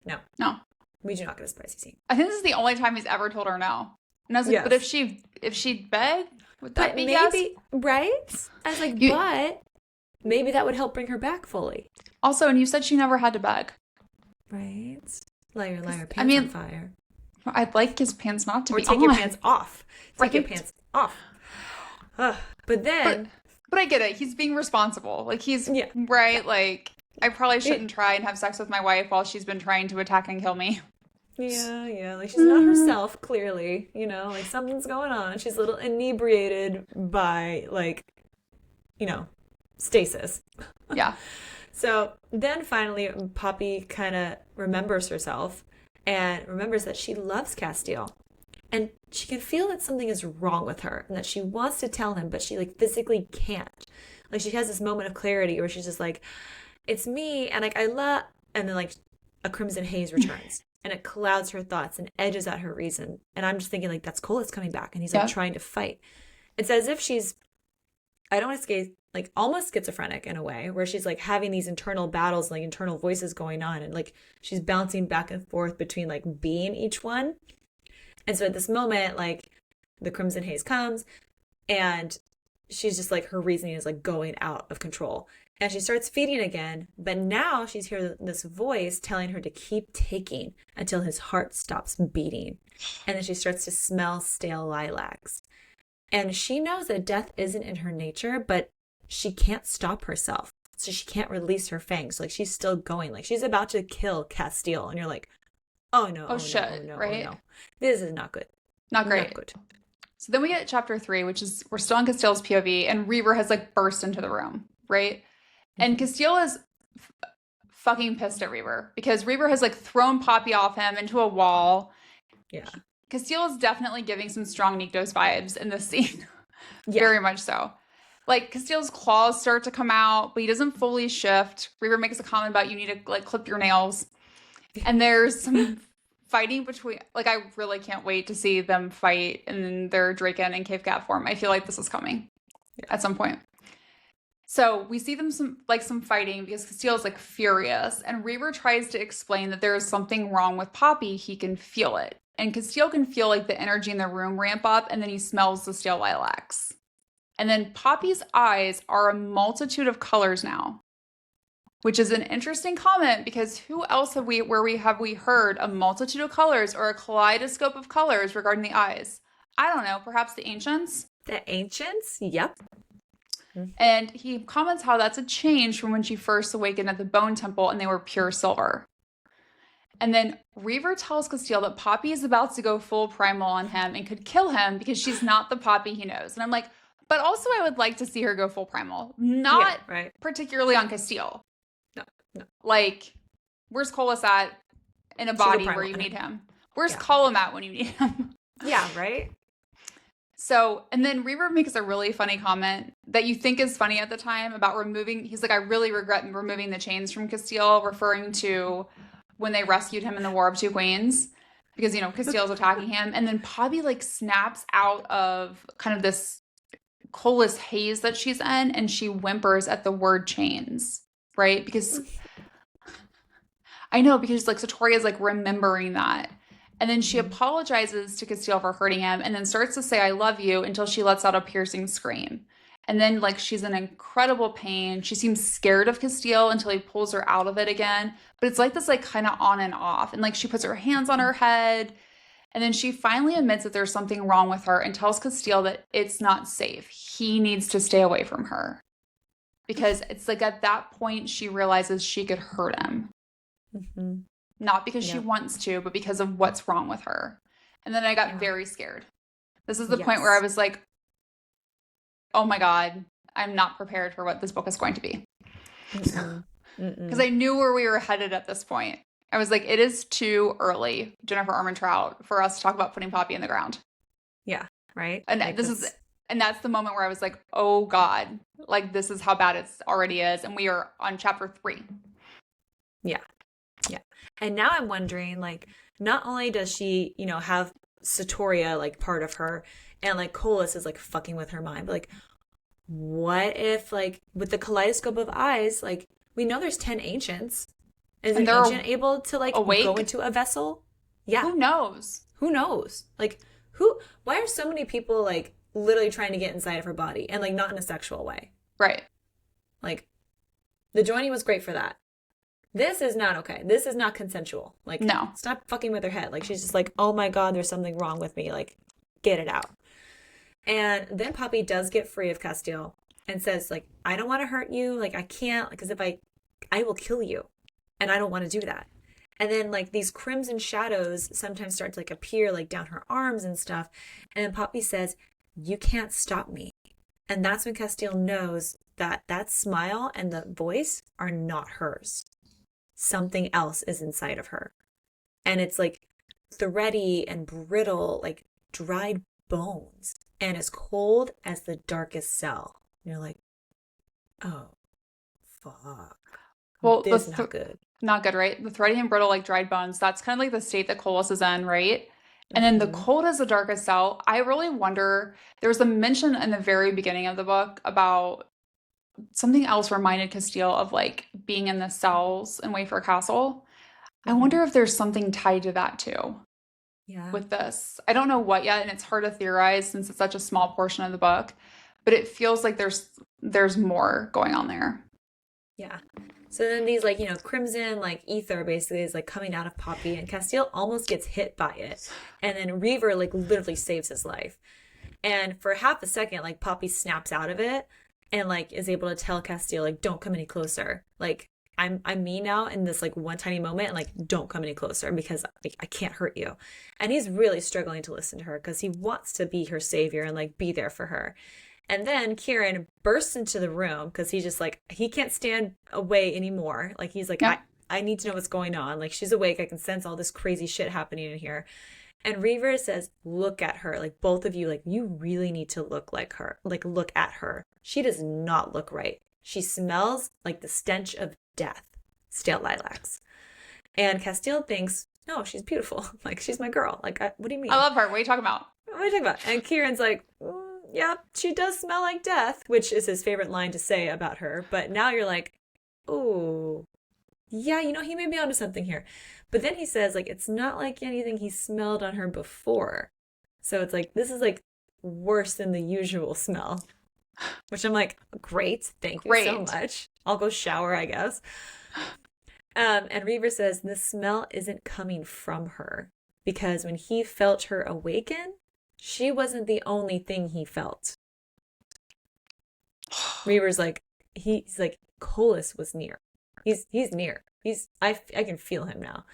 No. We do not get a spicy scene. I think this is the only time he's ever told her no. And I was like, yes. But if she'd beg, would that be maybe, yes? Right? I was like, but maybe that would help bring her back fully. Also, and you said she never had to beg. Right. Liar, pants on fire. I'd like his pants not to be on. Or take your pants off. Take your pants off. But then... But I get it. He's being responsible. Like, he's... Yeah. Right? Like, I probably shouldn't try and have sex with my wife while she's been trying to attack and kill me. Yeah. Like, she's not herself, clearly. Like, something's going on. She's a little inebriated by, like, stasis. Yeah. So then finally, Poppy kind of remembers herself and remembers that she loves Castile. And she can feel that something is wrong with her and that she wants to tell him, but she like physically can't. Like she has this moment of clarity where she's just like, it's me. And like, and then like a crimson haze returns and it clouds her thoughts and edges at her reason. And I'm just thinking like, that's cool. It's coming back. And he's like trying to fight. It's as if she's, I don't want to say like almost schizophrenic in a way where she's like having these internal battles, like internal voices going on. And like, she's bouncing back and forth between like being each one. And so at this moment, like the crimson haze comes and she's just like, her reasoning is like going out of control and she starts feeding again. But now she's hearing this voice telling her to keep taking until his heart stops beating. And then she starts to smell stale lilacs. And she knows that death isn't in her nature, but she can't stop herself. So she can't release her fangs. Like she's still going, like she's about to kill Castile. And you're like, oh no. Oh shit. No, oh, no, right? Oh, no. This is not good. Not great. Not good. So then we get chapter 3, which is we're still in Castile's POV, and Reaver has like burst into the room, right? And Castile is fucking pissed at Reaver because Reaver has like thrown Poppy off him into a wall. Yeah. Castile is definitely giving some strong Niktos vibes in this scene. Very much so. Like Castile's claws start to come out, but he doesn't fully shift. Reaver makes a comment about you need to like clip your nails. And there's some fighting between, like, I really can't wait to see them fight in their Draken and Cave Cat form. I feel like this is coming at some point. So we see them some fighting because Castile is like furious, and Reaver tries to explain that there is something wrong with Poppy. He can feel it, and Castile can feel like the energy in the room ramp up, and then he smells the stale lilacs. And then Poppy's eyes are a multitude of colors now, which is an interesting comment because who else have we heard a multitude of colors or a kaleidoscope of colors regarding the eyes? I don't know, perhaps the ancients? The ancients? Yep. And he comments how that's a change from when she first awakened at the Bone Temple and they were pure silver. And then Reaver tells Castile that Poppy is about to go full primal on him and could kill him because she's not the Poppy he knows. And I'm like, but also I would like to see her go full primal, Yeah, not right. particularly on Castile. No, no. Like, where's Colas at in a She go body where primal. you need him? Where's Yeah. Colum at when you need him? Yeah, right? So, and then Reaver makes a really funny comment that you think is funny at the time about removing, he's like, I really regret removing the chains from Castile, referring to when they rescued him in the War of Two Queens, because, you know, Castile's attacking him. And then Poppy like snaps out of kind of this Colas haze that she's in and she whimpers at the word chains, right? Because I know, because like Satori is like remembering that. And then she apologizes to Castile for hurting him and then starts to say, I love you until she lets out a piercing scream. And then, like, she's in incredible pain. She seems scared of Castile until he pulls her out of it again. But it's like this, like, kind of on and off. And, like, she puts her hands on her head. And then she finally admits that there's something wrong with her and tells Castile that it's not safe. He needs to stay away from her. Because it's like at that point, she realizes she could hurt him. Mm-hmm. Not because she wants to, but because of what's wrong with her. And then I got very scared. This is the point where I was like, oh my God, I'm not prepared for what this book is going to be. Because I knew where we were headed at this point. I was like, it is too early, Jennifer Armentrout, for us to talk about putting Poppy in the ground. Yeah, right? And like and that's the moment where I was like, oh God, like this is how bad it already is. And we are on chapter 3. Yeah. Yeah. And now I'm wondering, like, not only does she, you know, have Satoria, like, part of her, and, like, Colas is, like, fucking with her mind, but, like, what if, like, with the kaleidoscope of eyes, like, we know there's 10 ancients. Is an ancient able to, like, awake? go into a vessel? Yeah. Who knows? Who knows? Like, why are so many people, like, literally trying to get inside of her body and, like, not in a sexual way? Right. Like, the joining was great for that. This is not okay. This is not consensual. Like, no. Stop fucking with her head. Like, she's just like, oh my God, there's something wrong with me. Like, get it out. And then Poppy does get free of Castile and says, like, I don't want to hurt you. Like, I can't, because if I will kill you. And I don't want to do that. And then, like, these crimson shadows sometimes start to, like, appear, like, down her arms and stuff. And then Poppy says, you can't stop me. And that's when Castile knows that that smile and the voice are not hers. Something else is inside of her. And it's like thready and brittle, like dried bones, and as cold as the darkest cell. And you're like, oh, fuck. Well, this is not good. Not good, right? The thready and brittle, like dried bones, that's kind of like the state that Colas is in, right? And then the cold as the darkest cell, I really wonder, there was a mention in the very beginning of the book about something else reminded Castile of like being in the cells in Wayfair Castle. I wonder if there's something tied to that too. Yeah. With this. I don't know what yet, and it's hard to theorize since it's such a small portion of the book, but it feels like there's more going on there. Yeah. So then these, like, you know, crimson, like, ether basically is, like, coming out of Poppy, and Castile almost gets hit by it. And then Reaver, like, literally saves his life. And for half a second, like, Poppy snaps out of it and, like, is able to tell Castile, like, don't come any closer. Like, I'm me now in this, like, one tiny moment, and, like, don't come any closer because, like, I can't hurt you. And he's really struggling to listen to her because he wants to be her savior and, like, be there for her. And then Kieran bursts into the room because he's just like, he can't stand away anymore. Like, he's like, I need to know what's going on. Like, she's awake. I can sense all this crazy shit happening in here. And Reaver says, look at her. Like, both of you, like, you really need to look like her. Like, look at her. She does not look right. She smells like the stench of death. Stale lilacs. And Castile thinks, no, she's beautiful. Like, she's my girl. Like, what do you mean? I love her. What are you talking about? What are you talking about? And Kieran's like, yeah, she does smell like death, which is his favorite line to say about her. But now you're like, oh, yeah, you know, he may be onto something here. But then he says, like, it's not like anything he smelled on her before. So it's like, this is like worse than the usual smell, which I'm like, great. Thank you so much. I'll go shower, I guess. And Reaver says, the smell isn't coming from her because when he felt her awaken, she wasn't the only thing he felt. Reaver's like, he's like, Colas was near. He's near. I can feel him now.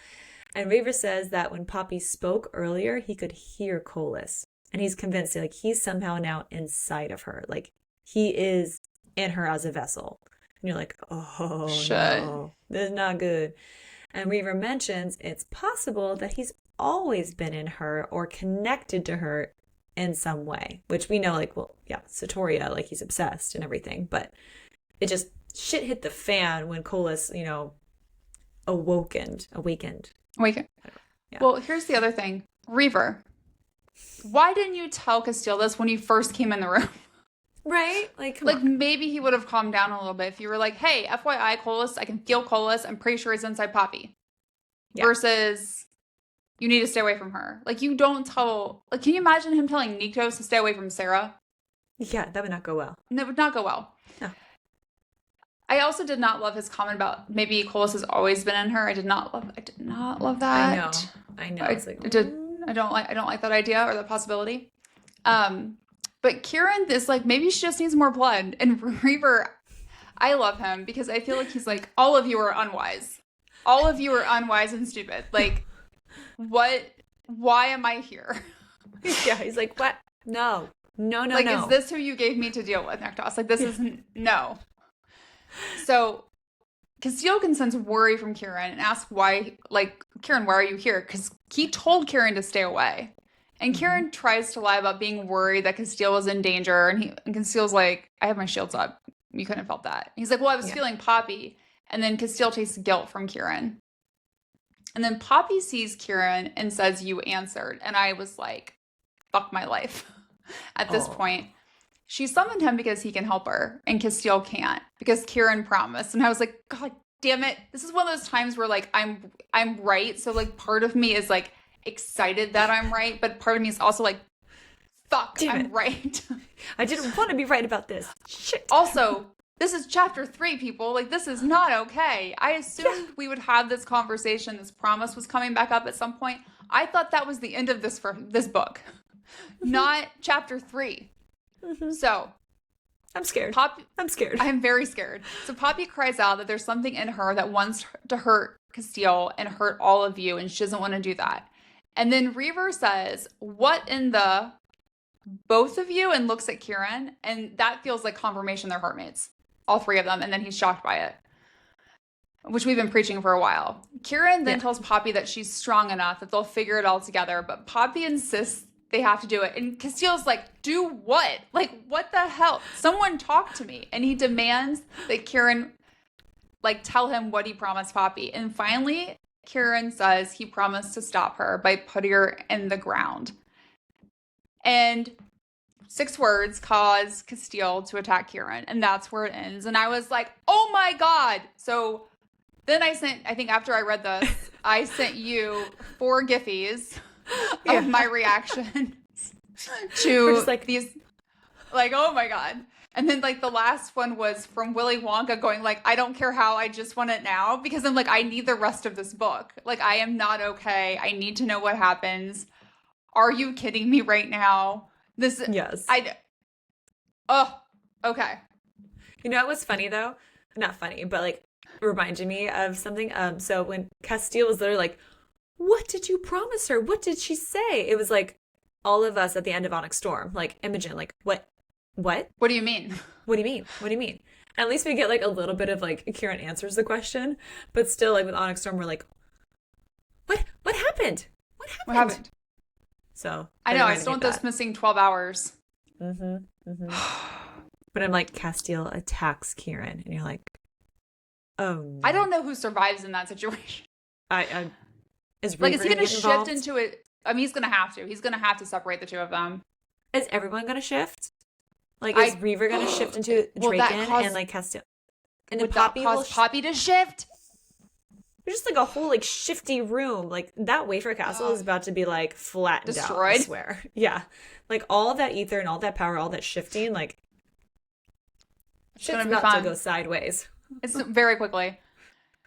And Reaver says that when Poppy spoke earlier, he could hear Colas. And he's convinced like he's somehow now inside of her. Like he is in her as a vessel. And you're like, oh Shit. no, this is not good. And Reaver mentions it's possible that he's always been in her or connected to her in some way, which we know, like, well, yeah, Satoria, like he's obsessed and everything, but it just shit hit the fan when Colas, awakened. Wait. Yeah. Well, here's the other thing. Reaver, why didn't you tell Castile this when you first came in the room? Right? Like, like maybe he would have calmed down a little bit if you were like, hey, FYI, Colas, I can feel Colas. I'm pretty sure he's inside Poppy. Yeah. Versus you need to stay away from her. Like you don't tell, like, can you imagine him telling Nikos to stay away from Sera? Yeah, that would not go well. That would not go well. No. I also did not love his comment about maybe Colas has always been in her. I did not love that. I know. I don't like that idea or that possibility. But Kieran is like, maybe she just needs more blood. And Reaver, I love him because I feel like he's like, all of you are unwise. All of you are unwise and stupid. Like, why am I here? Yeah, he's like, what? No. Like, is this who you gave me to deal with, Nektos? Like, this isn't, no. So, Castile can sense worry from Kieran and ask why, like, Kieran, why are you here? Because he told Kieran to stay away. And Kieran tries to lie about being worried that Castile was in danger. And Castile's like, I have my shields up. You couldn't have felt that. He's like, well, I was feeling Poppy. And then Castile tastes guilt from Kieran. And then Poppy sees Kieran and says, you answered. And I was like, fuck my life at this point. She summoned him because he can help her. And Castile can't because Kieran promised. And I was like, God damn it. This is one of those times where like I'm right. So like part of me is like, excited that I'm right, but part of me is also like, fuck, I'm right. I didn't want to be right about this. Shit. Also, this is chapter 3, people. Like, this is not okay. I assumed we would have this conversation. This promise was coming back up at some point. I thought that was the end of this book, not chapter 3. So, I'm scared. I'm scared. I'm very scared. So Poppy cries out that there's something in her that wants to hurt Castile and hurt all of you, and she doesn't want to do that. And then Reaver says, what in the both of you? And looks at Kieran. And that feels like confirmation they're heartmates. All 3 of them. And then he's shocked by it. Which we've been preaching for a while. Kieran then tells Poppy that she's strong enough that they'll figure it all together. But Poppy insists they have to do it. And Castile's like, do what? Like, what the hell? Someone talk to me. And he demands that Kieran, like, tell him what he promised Poppy. And finally, Kieran says he promised to stop her by putting her in the ground. And 6 words cause Castile to attack Kieran. And that's where it ends. And I was like, oh my God. So then I think after I read this, I sent you 4 Giphies of my reactions to just like these, like, oh my God. And then, like, the last one was from Willy Wonka going, like, I don't care how, I just want it now. Because I'm like, I need the rest of this book. Like, I am not okay. I need to know what happens. Are you kidding me right now? Yes. Okay. You know, it was funny, though? Not funny, but, like, reminded me of something. So when Castile was literally like, what did you promise her? What did she say? It was like all of us at the end of Onyx Storm. Like, Imogen, like, what? What do you mean? What do you mean? What do you mean? At least we get like a little bit of like Kieran answers the question, but still like with Onyx Storm, we're like, what happened? What happened? So I know, I still want those missing 12 hours. But I'm like, Castile attacks Kieran, and you're like, oh no. I don't know who survives in that situation. Is he going to shift into it? I mean, he's going to have to. He's going to have to separate the 2 of them. Is everyone going to shift? Like, is Reaver going to shift into Draken and, like, Castile? And then Poppy will Poppy to shift? There's just, like, a whole, like, shifty room. Like, that Wafer Castle is about to be, like, flattened destroyed? Out, I swear. Yeah. Like, all of that ether and all that power, all that shifting, like, shit's about to go sideways. It's very quickly.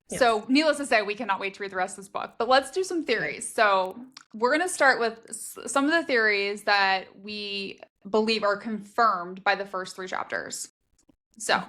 Yes. So, needless to say, we cannot wait to read the rest of this book. But let's do some theories. So, we're going to start with some of the theories that we believe are confirmed by the first 3 chapters. So,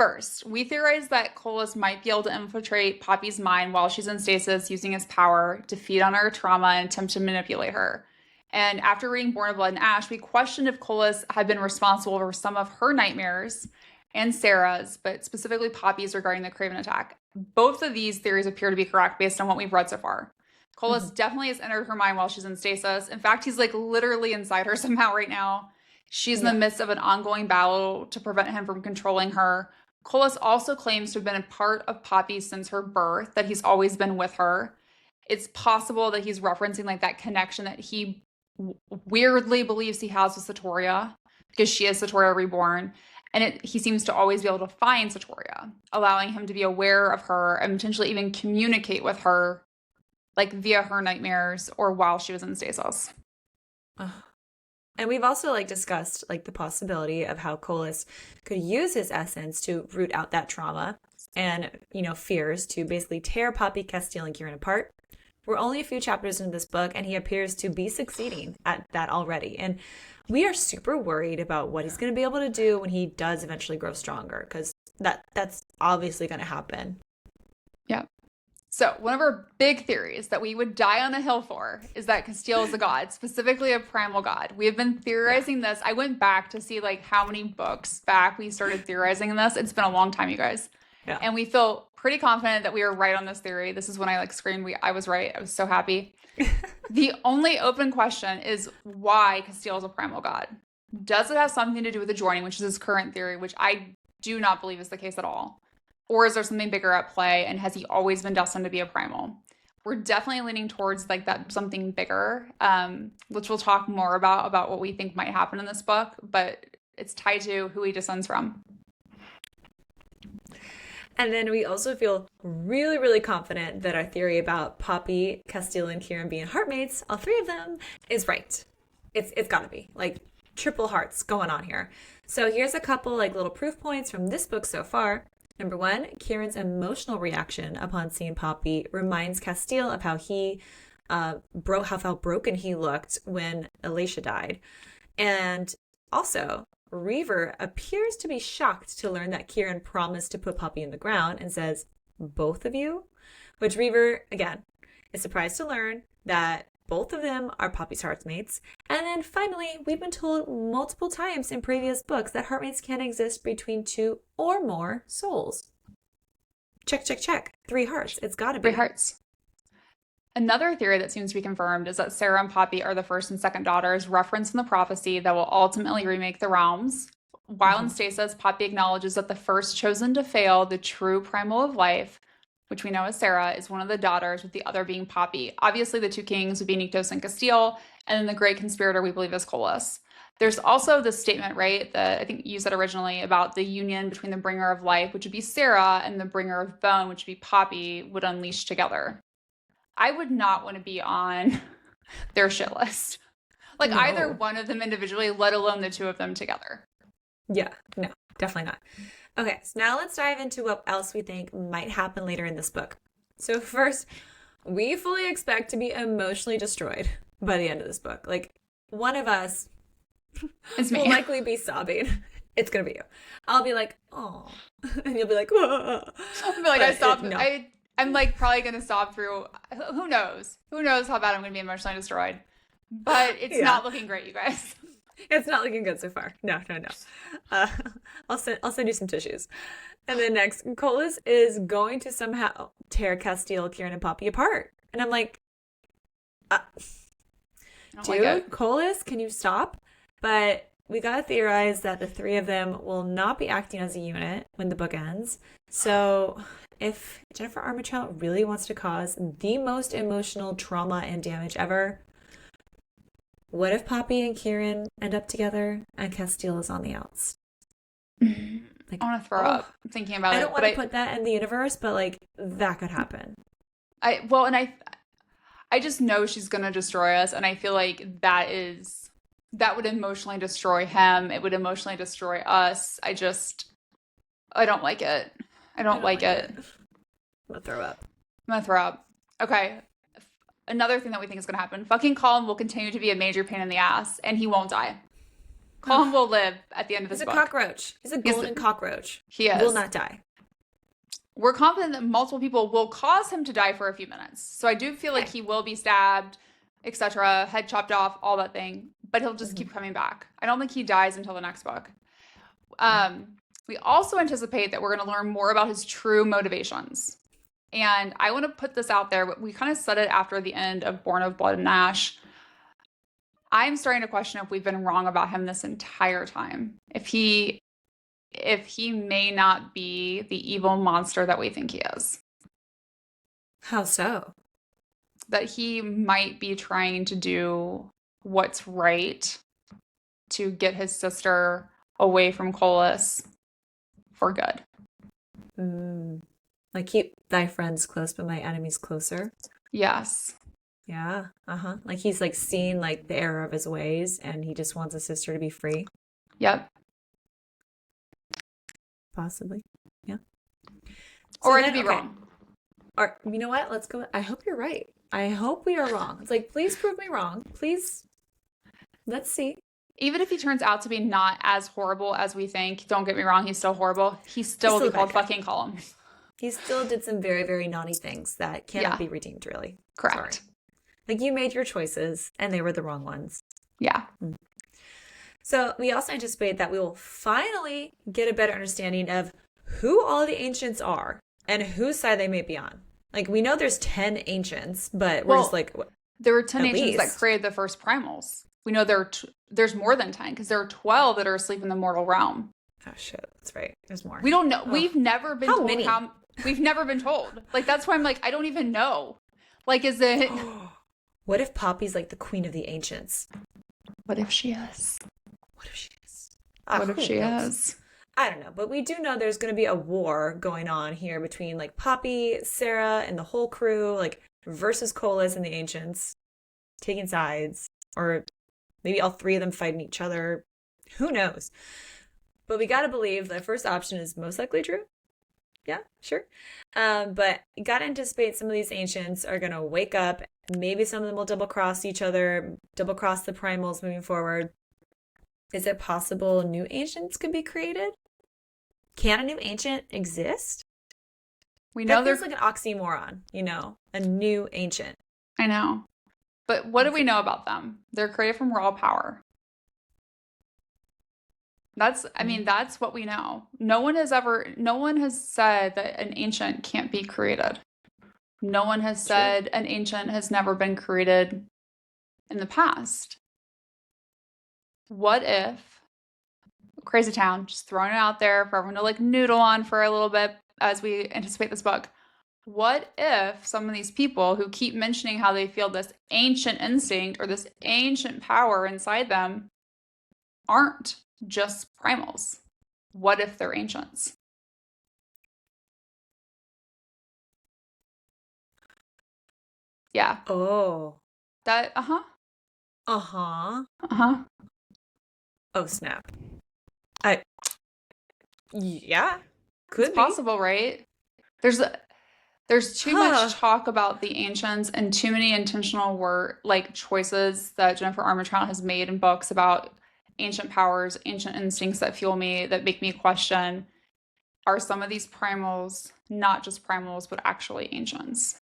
First, we theorize that Colas might be able to infiltrate Poppy's mind while she's in stasis using his power to feed on her trauma and attempt to manipulate her. And after reading Born of Blood and Ash, we questioned if Colas had been responsible for some of her nightmares and Sera's, but specifically Poppy's regarding the Craven attack. Both of these theories appear to be correct based on what we've read so far. Colas definitely has entered her mind while she's in stasis. In fact, he's like literally inside her somehow right now. She's in the midst of an ongoing battle to prevent him from controlling her. Colas also claims to have been a part of Poppy since her birth, that he's always been with her. It's possible that he's referencing like that connection that he weirdly believes he has with Satoria, because she is Satoria reborn. And he seems to always be able to find Satoria, allowing him to be aware of her and potentially even communicate with her, like via her nightmares or while she was in stasis. And we've also like discussed like the possibility of how Colas could use his essence to root out that trauma and, you know, fears to basically tear Poppy, Castile, and Kieran apart. We're only a few chapters into this book, and he appears to be succeeding at that already. And we are super worried about what he's going to be able to do when he does eventually grow stronger, because that's obviously going to happen. Yeah. So one of our big theories that we would die on a hill for is that Castile is a god, specifically a primal god. We have been theorizing this. I went back to see like how many books back we started theorizing this. It's been a long time, you guys. Yeah. And we feel pretty confident that we are right on this theory. This is when I like screamed, I was right. I was so happy. The only open question is why Castile is a primal god. Does it have something to do with the joining, which is his current theory, which I do not believe is the case at all? Or is there something bigger at play, and has he always been destined to be a primal? We're definitely leaning towards like that something bigger, which we'll talk more about what we think might happen in this book, but it's tied to who he descends from. And then we also feel really, really confident that our theory about Poppy, Castile, and Kieran being heartmates, all three of them, is right. It's got to be. Like, triple hearts going on here. So here's a couple like little proof points from this book so far. Number one, Kieran's emotional reaction upon seeing Poppy reminds Castile of how he how broken he looked when Alicia died. And also, Reaver appears to be shocked to learn that Kieran promised to put Poppy in the ground and says, both of you? Which Reaver, again, is surprised to learn that both of them are Poppy's heartmates. And then finally, we've been told multiple times in previous books that heartmates can exist between two or more souls. Check, check, check. 3 hearts. It's got to be. 3 hearts. Another theory that seems to be confirmed is that Sera and Poppy are the first and second daughters referenced in the prophecy that will ultimately remake the realms. While in stasis, Poppy acknowledges that the first chosen to fail, the true primal of life, which we know as Sera, is one of the daughters, with the other being Poppy. Obviously, the 2 kings would be Nyktos and Castile, and then the great conspirator we believe is Colas. There's also this statement, right, that I think you said originally about the union between the bringer of life, which would be Sera, and the bringer of bone, which would be Poppy, would unleash together. I would not want to be on their shit list. Like, either one of them individually, let alone the 2 of them together. Yeah, no, definitely not. Okay, so now let's dive into what else we think might happen later in this book. So first, we fully expect to be emotionally destroyed by the end of this book. Like, one of us will likely be sobbing. It's going to be you. I'll be like, oh. And you'll be like, whoa. I'll be like, I sobbed. No. I'm like probably going to sob through. Who knows? Who knows how bad I'm going to be emotionally destroyed? But it's not looking great, you guys. It's not looking good so far. No. I'll send you some tissues. And then next, Colas is going to somehow tear Castile, Kieran, and Poppy apart. And I'm like, dude, Colas, can you stop? But we gotta theorize that the 3 of them will not be acting as a unit when the book ends. So if Jennifer Armentrout really wants to cause the most emotional trauma and damage ever, what if Poppy and Kieran end up together and Castile is on the outs? Like, I want to throw up thinking about it. I don't want to put that in the universe, but like that could happen. I just know she's gonna destroy us, and I feel like that would emotionally destroy him. It would emotionally destroy us. I don't like it. I don't like it. I'm gonna throw up. Okay. Another thing that we think is gonna happen: fucking Colin will continue to be a major pain in the ass, and he won't die. Colin will live at the end of He's this a book. cockroach. He's a golden cockroach. He is. Will not die. We're confident that multiple people will cause him to die for a few minutes. So I do feel like he will be stabbed, etc., head chopped off, all that thing. But he'll just keep coming back. I don't think he dies until the next book. We also anticipate that we're going to learn more about his true motivations. And I want to put this out there. We kind of said it after the end of Born of Blood and Ash. I'm starting to question if we've been wrong about him this entire time. If he may not be the evil monster that we think he is. How so? That he might be trying to do what's right to get his sister away from Colas for good. Like, keep thy friends close, but my enemies closer. Yes. Yeah. Like, he's like seen like the error of his ways, and he just wants his sister to be free. Yep. Possibly. Yeah. Or I could be wrong. Or, you know what? Let's go. I hope you're right. I hope we are wrong. It's like, please prove me wrong. Please. Let's see. Even if he turns out to be not as horrible as we think, don't get me wrong, he's still horrible. He still will be called fucking Colin. He still did some very, very naughty things that cannot be redeemed, really. Correct. Sorry. Like, you made your choices, and they were the wrong ones. Yeah. So we also anticipate that we will finally get a better understanding of who all the ancients are and whose side they may be on. Like, we know there's 10 ancients, but we're just like... There were 10 ancients that created the first primals. We know there's more than 10, because there are 12 that are asleep in the mortal realm. Oh, shit. That's right. There's more. We don't know. Oh. We've never been told many? We've never been told. Like, that's why I'm like, I don't even know. Like, is it... What if Poppy's like the queen of the ancients? What if she is? What if she is? What if she is? I don't know, but we do know there's going to be a war going on here between like Poppy, Sera, and the whole crew, like versus Colas and the ancients, taking sides, or maybe all three of them fighting each other. Who knows? But we got to believe the first option is most likely true. Yeah, sure. But you got to anticipate some of these ancients are going to wake up. Maybe some of them will double cross each other, double cross the primals moving forward. Is it possible new ancients could be created? Can a new ancient exist? We know there's like an oxymoron, a new ancient. I know. But what do we know about them? They're created from raw power. That's what we know. No one has said that an ancient can't be created. No one has said an ancient has never been created in the past. What if, crazy town, just throwing it out there for everyone to like noodle on for a little bit as we anticipate this book. What if some of these people who keep mentioning how they feel this ancient instinct or this ancient power inside them aren't just primals? What if they're ancients? Yeah. Oh. That, Oh, snap. Yeah. Could it's possible, right? There's too much talk about the ancients and too many intentional choices that Jennifer Armentrout has made in books about ancient powers, ancient instincts that fuel me, that make me question, are some of these primals not just primals, but actually ancients?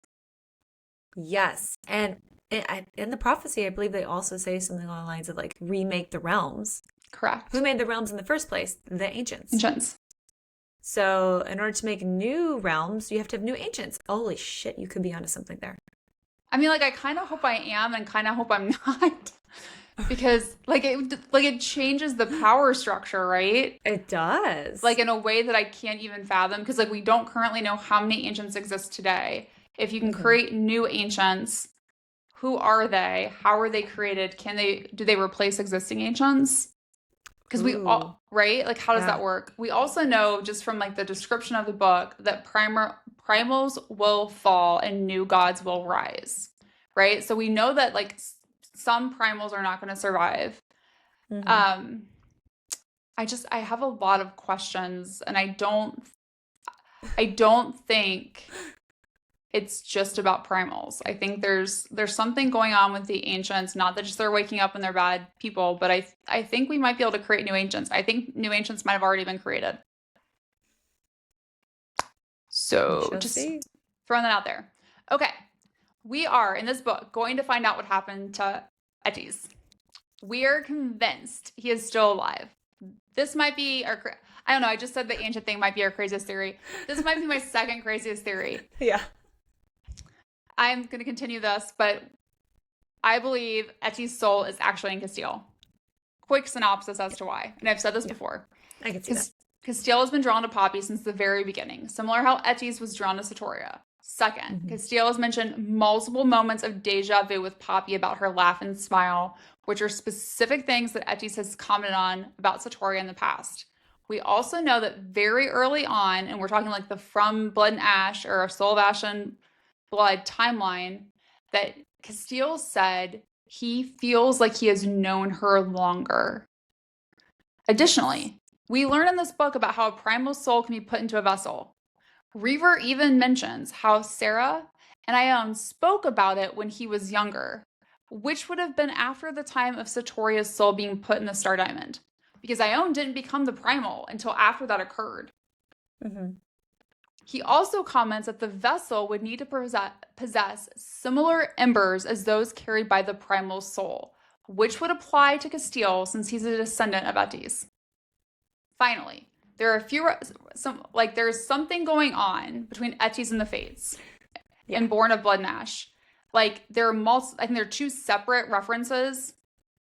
Yes. And in the prophecy, I believe they also say something along the lines of like, remake the realms. Correct. Who made the realms in the first place? The ancients. Ancients. So in order to make new realms, you have to have new ancients. Holy shit, you could be onto something there. I mean, like, I kind of hope I am and kind of hope I'm not. Because it changes the power structure, right? It does. Like, in a way that I can't even fathom. Because, like, we don't currently know how many ancients exist today. If you can create new ancients, who are they? How are they created? Do they replace existing ancients? Because we all, right? Like, how does that work? We also know just from like the description of the book that primals will fall and new gods will rise, right? So we know that like some primals are not going to survive. I have a lot of questions, and I don't think it's just about primals. I think there's something going on with the ancients, not that just they're waking up and they're bad people, but I think we might be able to create new ancients. I think new ancients might have already been created. So just throwing that out there. Okay. We are, in this book, going to find out what happened to Etis. We are convinced he is still alive. This might be I don't know, I just said the ancient thing might be our craziest theory. This might be my second craziest theory. Yeah. I'm going to continue this, but I believe Etis' soul is actually in Castile. Quick synopsis as to why. And I've said this before. I can see that. Castile has been drawn to Poppy since the very beginning, similar how Etis was drawn to Satoria. Second, Castile has mentioned multiple moments of deja vu with Poppy about her laugh and smile, which are specific things that Etis has commented on about Satoria in the past. We also know that very early on, and we're talking like the From Blood and Ash or Soul of Ash and Blood timeline, that Castile said he feels like he has known her longer. Additionally, we learn in this book about how a primal soul can be put into a vessel. Reaver even mentions how Sera and Ione spoke about it when he was younger, which would have been after the time of Satoria's soul being put in the Star Diamond, because Ione didn't become the primal until after that occurred. He also comments that the vessel would need to possess similar embers as those carried by the primal soul, which would apply to Castile since he's a descendant of Etis. Finally, there are there's something going on between Etis and the Fates and Born of Blood and Ash. Like there are I think there are two separate references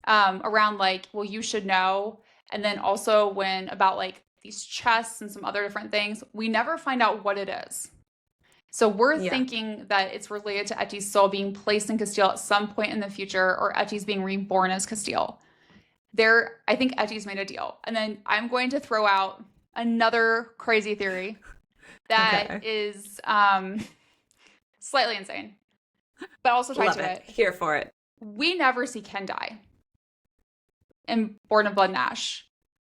around like, well, you should know. And then also about like these chests and some other different things, we never find out what it is. So we're thinking that it's related to Etis' soul being placed in Castile at some point in the future, or Etis being reborn as Castile. I think Etis made a deal. And then I'm going to throw out another crazy theory that is slightly insane, but also tied to it. Here for it. We never see Ken die in Born of Blood and Ash.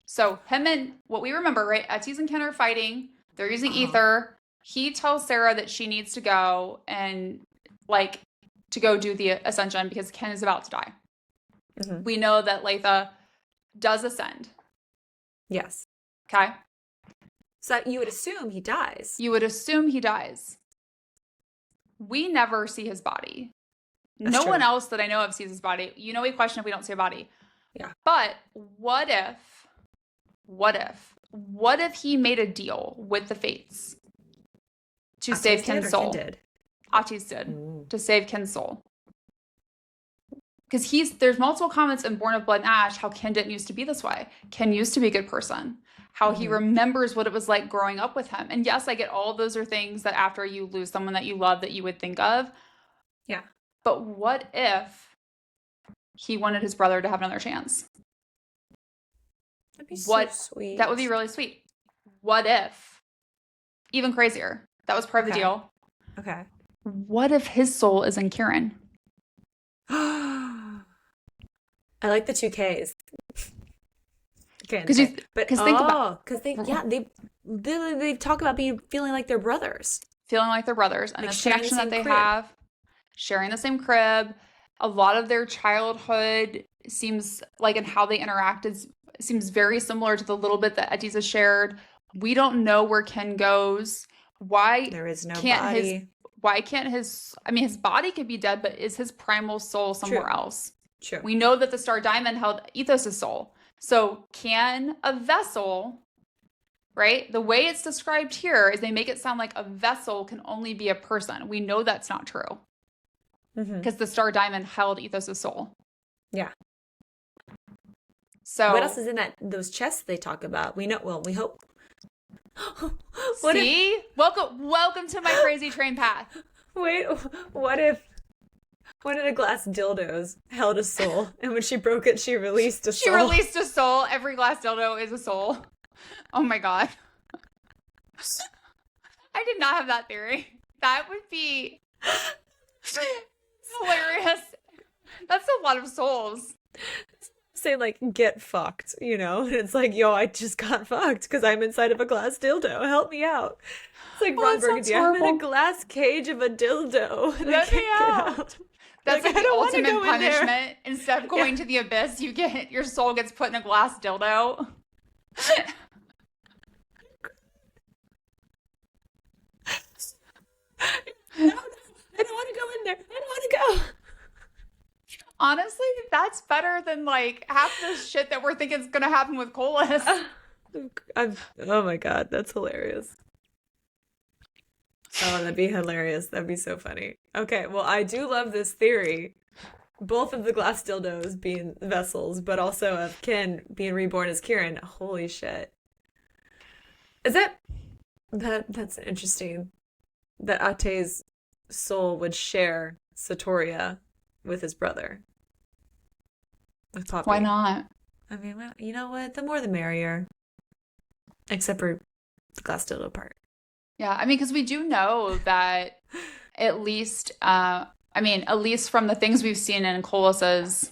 So him and what we remember, right? Etis and Ken are fighting. They're using ether. He tells Sera that she needs to go and like to go do the ascension because Ken is about to die. We know that Latha does ascend. Yes. Okay. So you would assume he dies. You would assume he dies. We never see his body. That's no true. one else that I know of sees his body. You know, we question if we don't see a body. Yeah. But what if he made a deal with the Fates to save Ken's soul? Atis did. To save Ken's soul. Because there's multiple comments in Born of Blood and Ash how Ken didn't used to be this way. Ken used to be a good person. How he remembers what it was like growing up with him. And yes, I get all of those are things that after you lose someone that you love that you would think of. Yeah. But what if he wanted his brother to have another chance? That'd be so sweet. That would be really sweet. What if, even crazier, that was part of the deal. Okay. What if his soul is in Kieran? I like the two Ks. Because think about they talk about feeling like they're brothers, and like the connection that they have, sharing the same crib. A lot of their childhood seems like, and how they interacted seems very similar to the little bit that Etis has shared. We don't know where Ken goes. Why there is no body? Why can't his body could be dead, but is his primal soul somewhere else? True. We know that the Star Diamond held Ethos' soul. So can a vessel, right? The way it's described here is they make it sound like a vessel can only be a person. We know that's not true. Because the Star Diamond held Ethos' soul. Yeah. So what else is in those chests they talk about? We know. Well, we hope. Welcome to my crazy train path. Wait, what if one of the glass dildos held a soul, and when she broke it, she released a soul? She released a soul. Every glass dildo is a soul. Oh my god. I did not have that theory. That would be hilarious. That's a lot of souls. say like get fucked, you know? And it's like, yo, I just got fucked because I'm inside of a glass dildo. Help me out. It's like, Oh, Ron that sounds Burgundy, I'm in a horrible. glass cage of a dildo and I Let me can't get out. out. That's like I the don't want to ultimate go in there. punishment. Instead of Yeah. going to the abyss, your soul gets put in a glass dildo. No, no, I don't want to go in there. I don't want to go. Honestly, that's better than like half the shit that we're thinking is gonna happen with Colas. Oh my God, that's hilarious. Oh, that'd be hilarious. That'd be so funny. Okay, well, I do love this theory. Both of the glass dildos being vessels, but also of Ken being reborn as Kieran. Holy shit. Is that's interesting that Ate's soul would share Satoria with his brother. With Poppy. Why not? I mean, well, you know what? The more the merrier. Except for the glass dildo part. Yeah, I mean, because we do know that at least, at least from the things we've seen in Colas's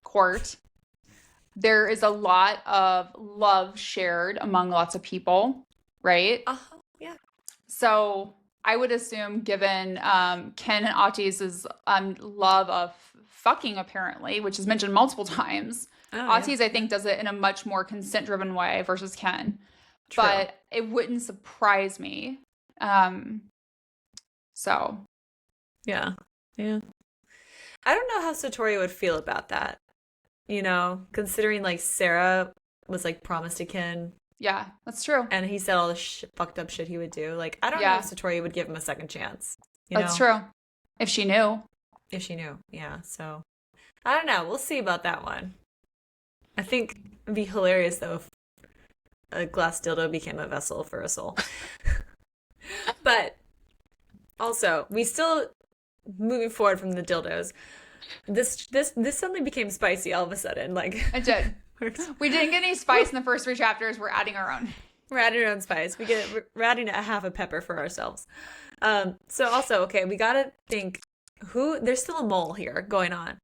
court, there is a lot of love shared among lots of people, right? Yeah. So I would assume, given Ken and Atis's love of fucking, apparently, which is mentioned multiple times, Atis, I think, does it in a much more consent-driven way versus Ken. True. But it wouldn't surprise me. So. Yeah. Yeah. I don't know how Satoria would feel about that. You know, considering like Sera was like promised to Ken. Yeah, that's true. And he said all the fucked up shit he would do. Like, I don't know if Satoria would give him a second chance. That's true. If she knew. If she knew. Yeah. So, I don't know. We'll see about that one. I think it'd be hilarious though if a glass dildo became a vessel for a soul. But also, we still moving forward from the dildos. This suddenly became spicy all of a sudden. Like it did. We didn't get any spice in the first 3 chapters. We're adding our own. We're adding our own spice. We're adding a half a pepper for ourselves. So also, okay, we gotta think there's still a mole here going on.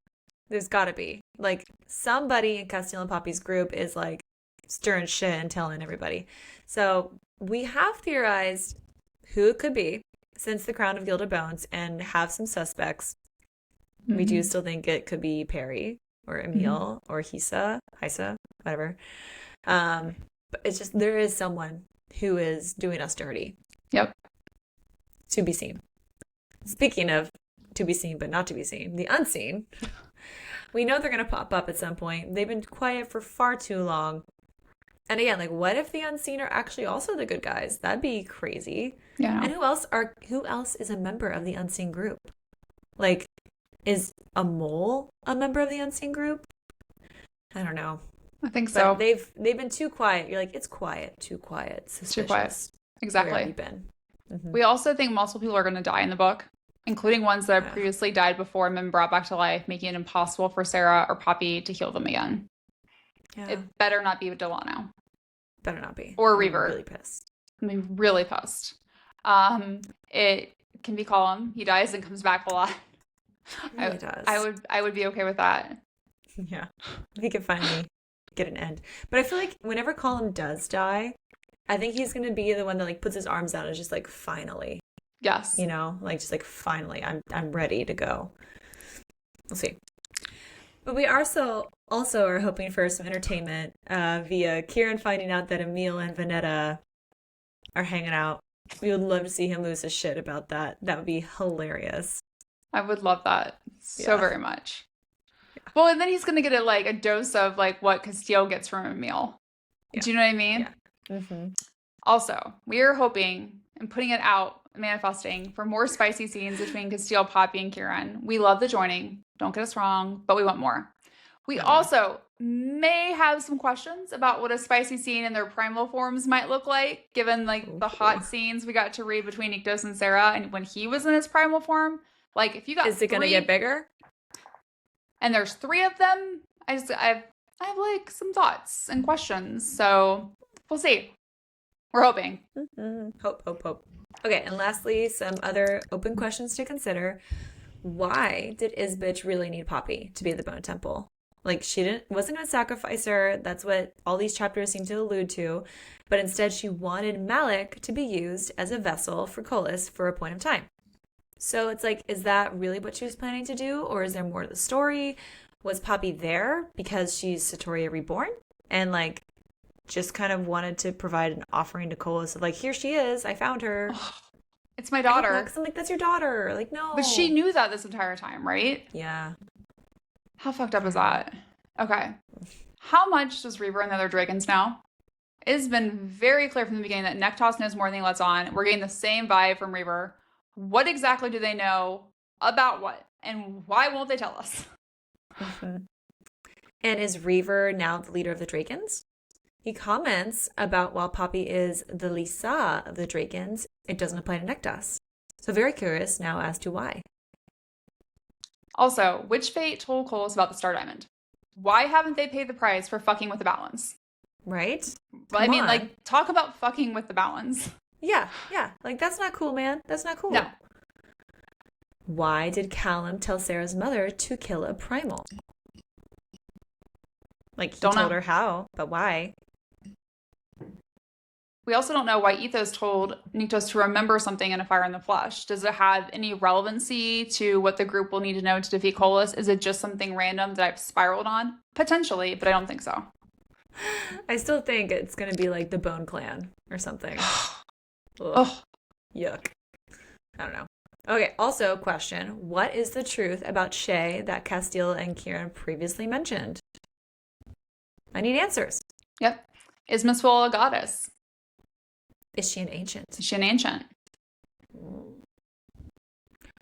There's gotta be. Like somebody in Castile and Poppy's group is like stirring shit and telling everybody. So we have theorized who it could be since the Crown of Gilded Bones and have some suspects. Mm-hmm. We do still think it could be Perry or Emil or Hisa, whatever. But it's just there is someone who is doing us dirty. Yep. To be seen. Speaking of to be seen but not to be seen, the unseen. We know they're going to pop up at some point. They've been quiet for far too long. And again, like, what if the unseen are actually also the good guys? That'd be crazy. Yeah. And who else is a member of the unseen group? Like, is a mole a member of the unseen group? I don't know. I think so. But they've been too quiet. You're like, it's quiet, too quiet, suspicious. Too quiet. Exactly. Where have you been? Mm-hmm. We also think multiple people are going to die in the book, including ones that have previously died before and been brought back to life, making it impossible for Sera or Poppy to heal them again. Yeah. It better not be Delano. Better not be. Or Reaver. I'm really pissed. I mean, really pissed. It can be Colum. He dies and comes back a lot. He really does. I would be okay with that. Yeah. He could finally get an end. But I feel like whenever Colum does die, I think he's going to be the one that like puts his arms out and is just like, finally. Yes. You know, like just like, finally, I'm ready to go. We'll see. But we also are hoping for some entertainment via Kieran finding out that Emil and Vanetta are hanging out. We would love to see him lose his shit about that. That would be hilarious. I would love that so very much. Yeah. Well, and then he's going to get a dose of like what Castile gets from Emil. Yeah. Do you know what I mean? Yeah. Mm-hmm. Also, we are hoping and putting it out, manifesting for more spicy scenes between Castile, Poppy, and Kieran. We love the joining. Don't get us wrong, but we want more. We also may have some questions about what a spicy scene in their primal forms might look like, given like the hot scenes we got to read between Iktos and Sera, and when he was in his primal form. Like, if you got is it going to get bigger? And there's 3 of them. I have like some thoughts and questions, so we'll see. We're hoping. Mm-hmm. Hope. Okay, and lastly, some other open questions to consider. Why did Isbitch really need Poppy to be at the Bone Temple? Like she wasn't going to sacrifice her. That's what all these chapters seem to allude to. But instead, she wanted Malik to be used as a vessel for Kolis for a point of time. So it's like, is that really what she was planning to do? Or is there more to the story? Was Poppy there because she's Satoria reborn? And like, just kind of wanted to provide an offering to Kolis of like, here she is. I found her. It's my daughter. I'm like, that's your daughter. Like, no. But she knew that this entire time, right? Yeah. How fucked up is that? Okay. How much does Reaver and the other dragons know? It has been very clear from the beginning that Nektos knows more than he lets on. We're getting the same vibe from Reaver. What exactly do they know about what? And why won't they tell us? Mm-hmm. And is Reaver now the leader of the Drakens? He comments about while Poppy is the Lisa of the Drakens, it doesn't apply to Nektos. So very curious now as to why. Also, which fate told Kolis about the Star Diamond? Why haven't they paid the price for fucking with the balance? Right? I mean, like, talk about fucking with the balance. Yeah. Like, that's not cool, man. That's not cool. No. Why did Callum tell Sera's mother to kill a primal? Like, he told her how, but why? We also don't know why Ethos told Nyktos to remember something in A Fire in the Flesh. Does it have any relevancy to what the group will need to know to defeat Kolis? Is it just something random that I've spiraled on? Potentially, but I don't think so. I still think it's going to be like the Bone Clan or something. Oh, yuck. I don't know. Okay, also question. What is the truth about Shay that Castile and Kieran previously mentioned? I need answers. Yep. Is Miss Wool a goddess? Is she an ancient? Is she an ancient?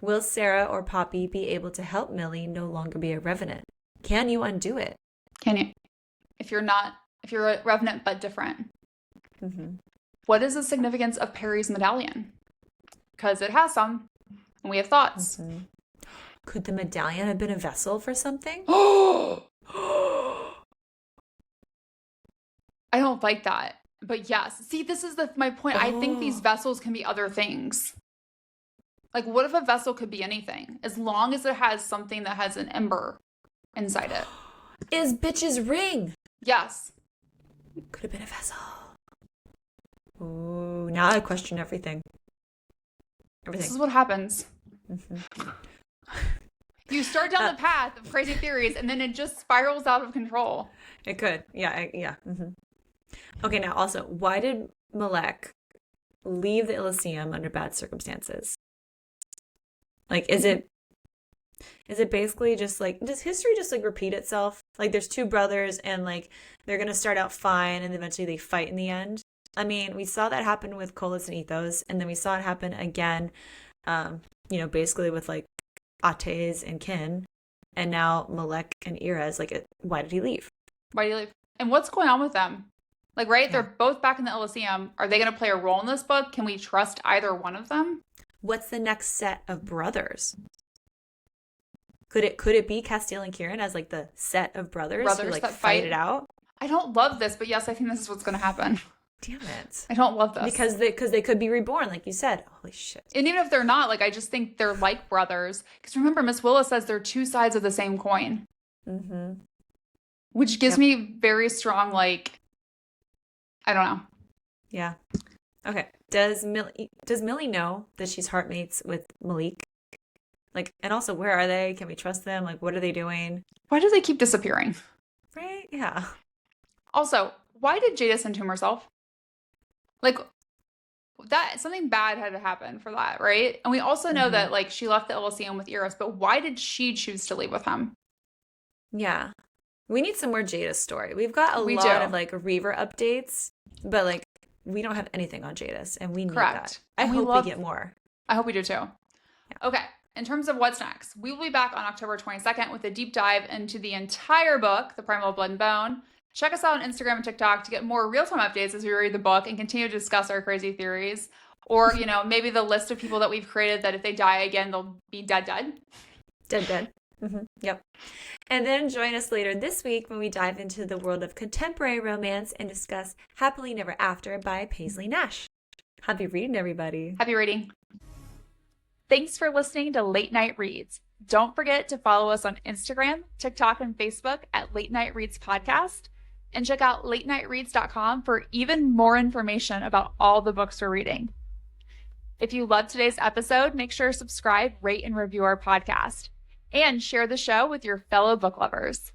Will Sera or Poppy be able to help Millie no longer be a revenant? Can you undo it? Can you? If you're a revenant but different. Mm-hmm. What is the significance of Perry's medallion? Because it has some, and we have thoughts. Mm-hmm. Could the medallion have been a vessel for something? I don't like that. But yes. See, this is my point. I think these vessels can be other things. Like, what if a vessel could be anything? As long as it has something that has an ember inside it. Is bitch's ring? Yes. Could have been a vessel. Ooh, now I question everything. This is what happens. Mm-hmm. You start down the path of crazy theories, and then it just spirals out of control. It could. Yeah. Mm-hmm. Okay, now also, why did Malek leave the Elysium under bad circumstances? Like, is it basically just like, does history just like repeat itself? Like, there's two brothers and like they're gonna start out fine and eventually they fight in the end. I mean, we saw that happen with Kolis and Ethos, and then we saw it happen again, basically with like Ates and Kin, and now Malek and Irez. Like, why did he leave? Why did he leave? And what's going on with them? Like, right? Yeah. They're both back in the Elysium. Are they going to play a role in this book? Can we trust either one of them? What's the next set of brothers? Could it be Castile and Kieran as like the set of brothers who like that fight it out? I don't love this, but yes, I think this is what's going to happen. Damn it. I don't love this. Because they could be reborn, like you said. Holy shit. And even if they're not, like, I just think they're like brothers. Because remember, Miss Willis says they're two sides of the same coin. Mm-hmm. Which gives me very strong, like, I don't know. Yeah. Okay. Does Millie know that she's heartmates with Malik? Like, and also, where are they? Can we trust them? Like, what are they doing? Why do they keep disappearing? Right? Yeah. Also, why did Jada entomb herself? Like, that something bad had to happen for that, right? And we also know that like she left the Elysium with Eros, but why did she choose to leave with him? Yeah. We need some more Jada's story. We've got a lot of like Reaver updates, but like we don't have anything on Jada's, and we need that. I hope we get more. I hope we do too. Yeah. Okay. In terms of what's next, we will be back on October 22nd with a deep dive into the entire book, The Primal of Blood and Bone. Check us out on Instagram and TikTok to get more real-time updates as we read the book and continue to discuss our crazy theories. Or, maybe the list of people that we've created that if they die again, they'll be dead. Dead. Mm-hmm. Yep. And then join us later this week when we dive into the world of contemporary romance and discuss Happily Never After by Paisley Nash. Happy reading, everybody. Happy reading. Thanks for listening to Late Night Reads. Don't forget to follow us on Instagram, TikTok, and Facebook at Late Night Reads Podcast, and check out latenightreads.com for even more information about all the books we're reading. If you loved today's episode, make sure to subscribe, rate, and review our podcast, and share the show with your fellow book lovers.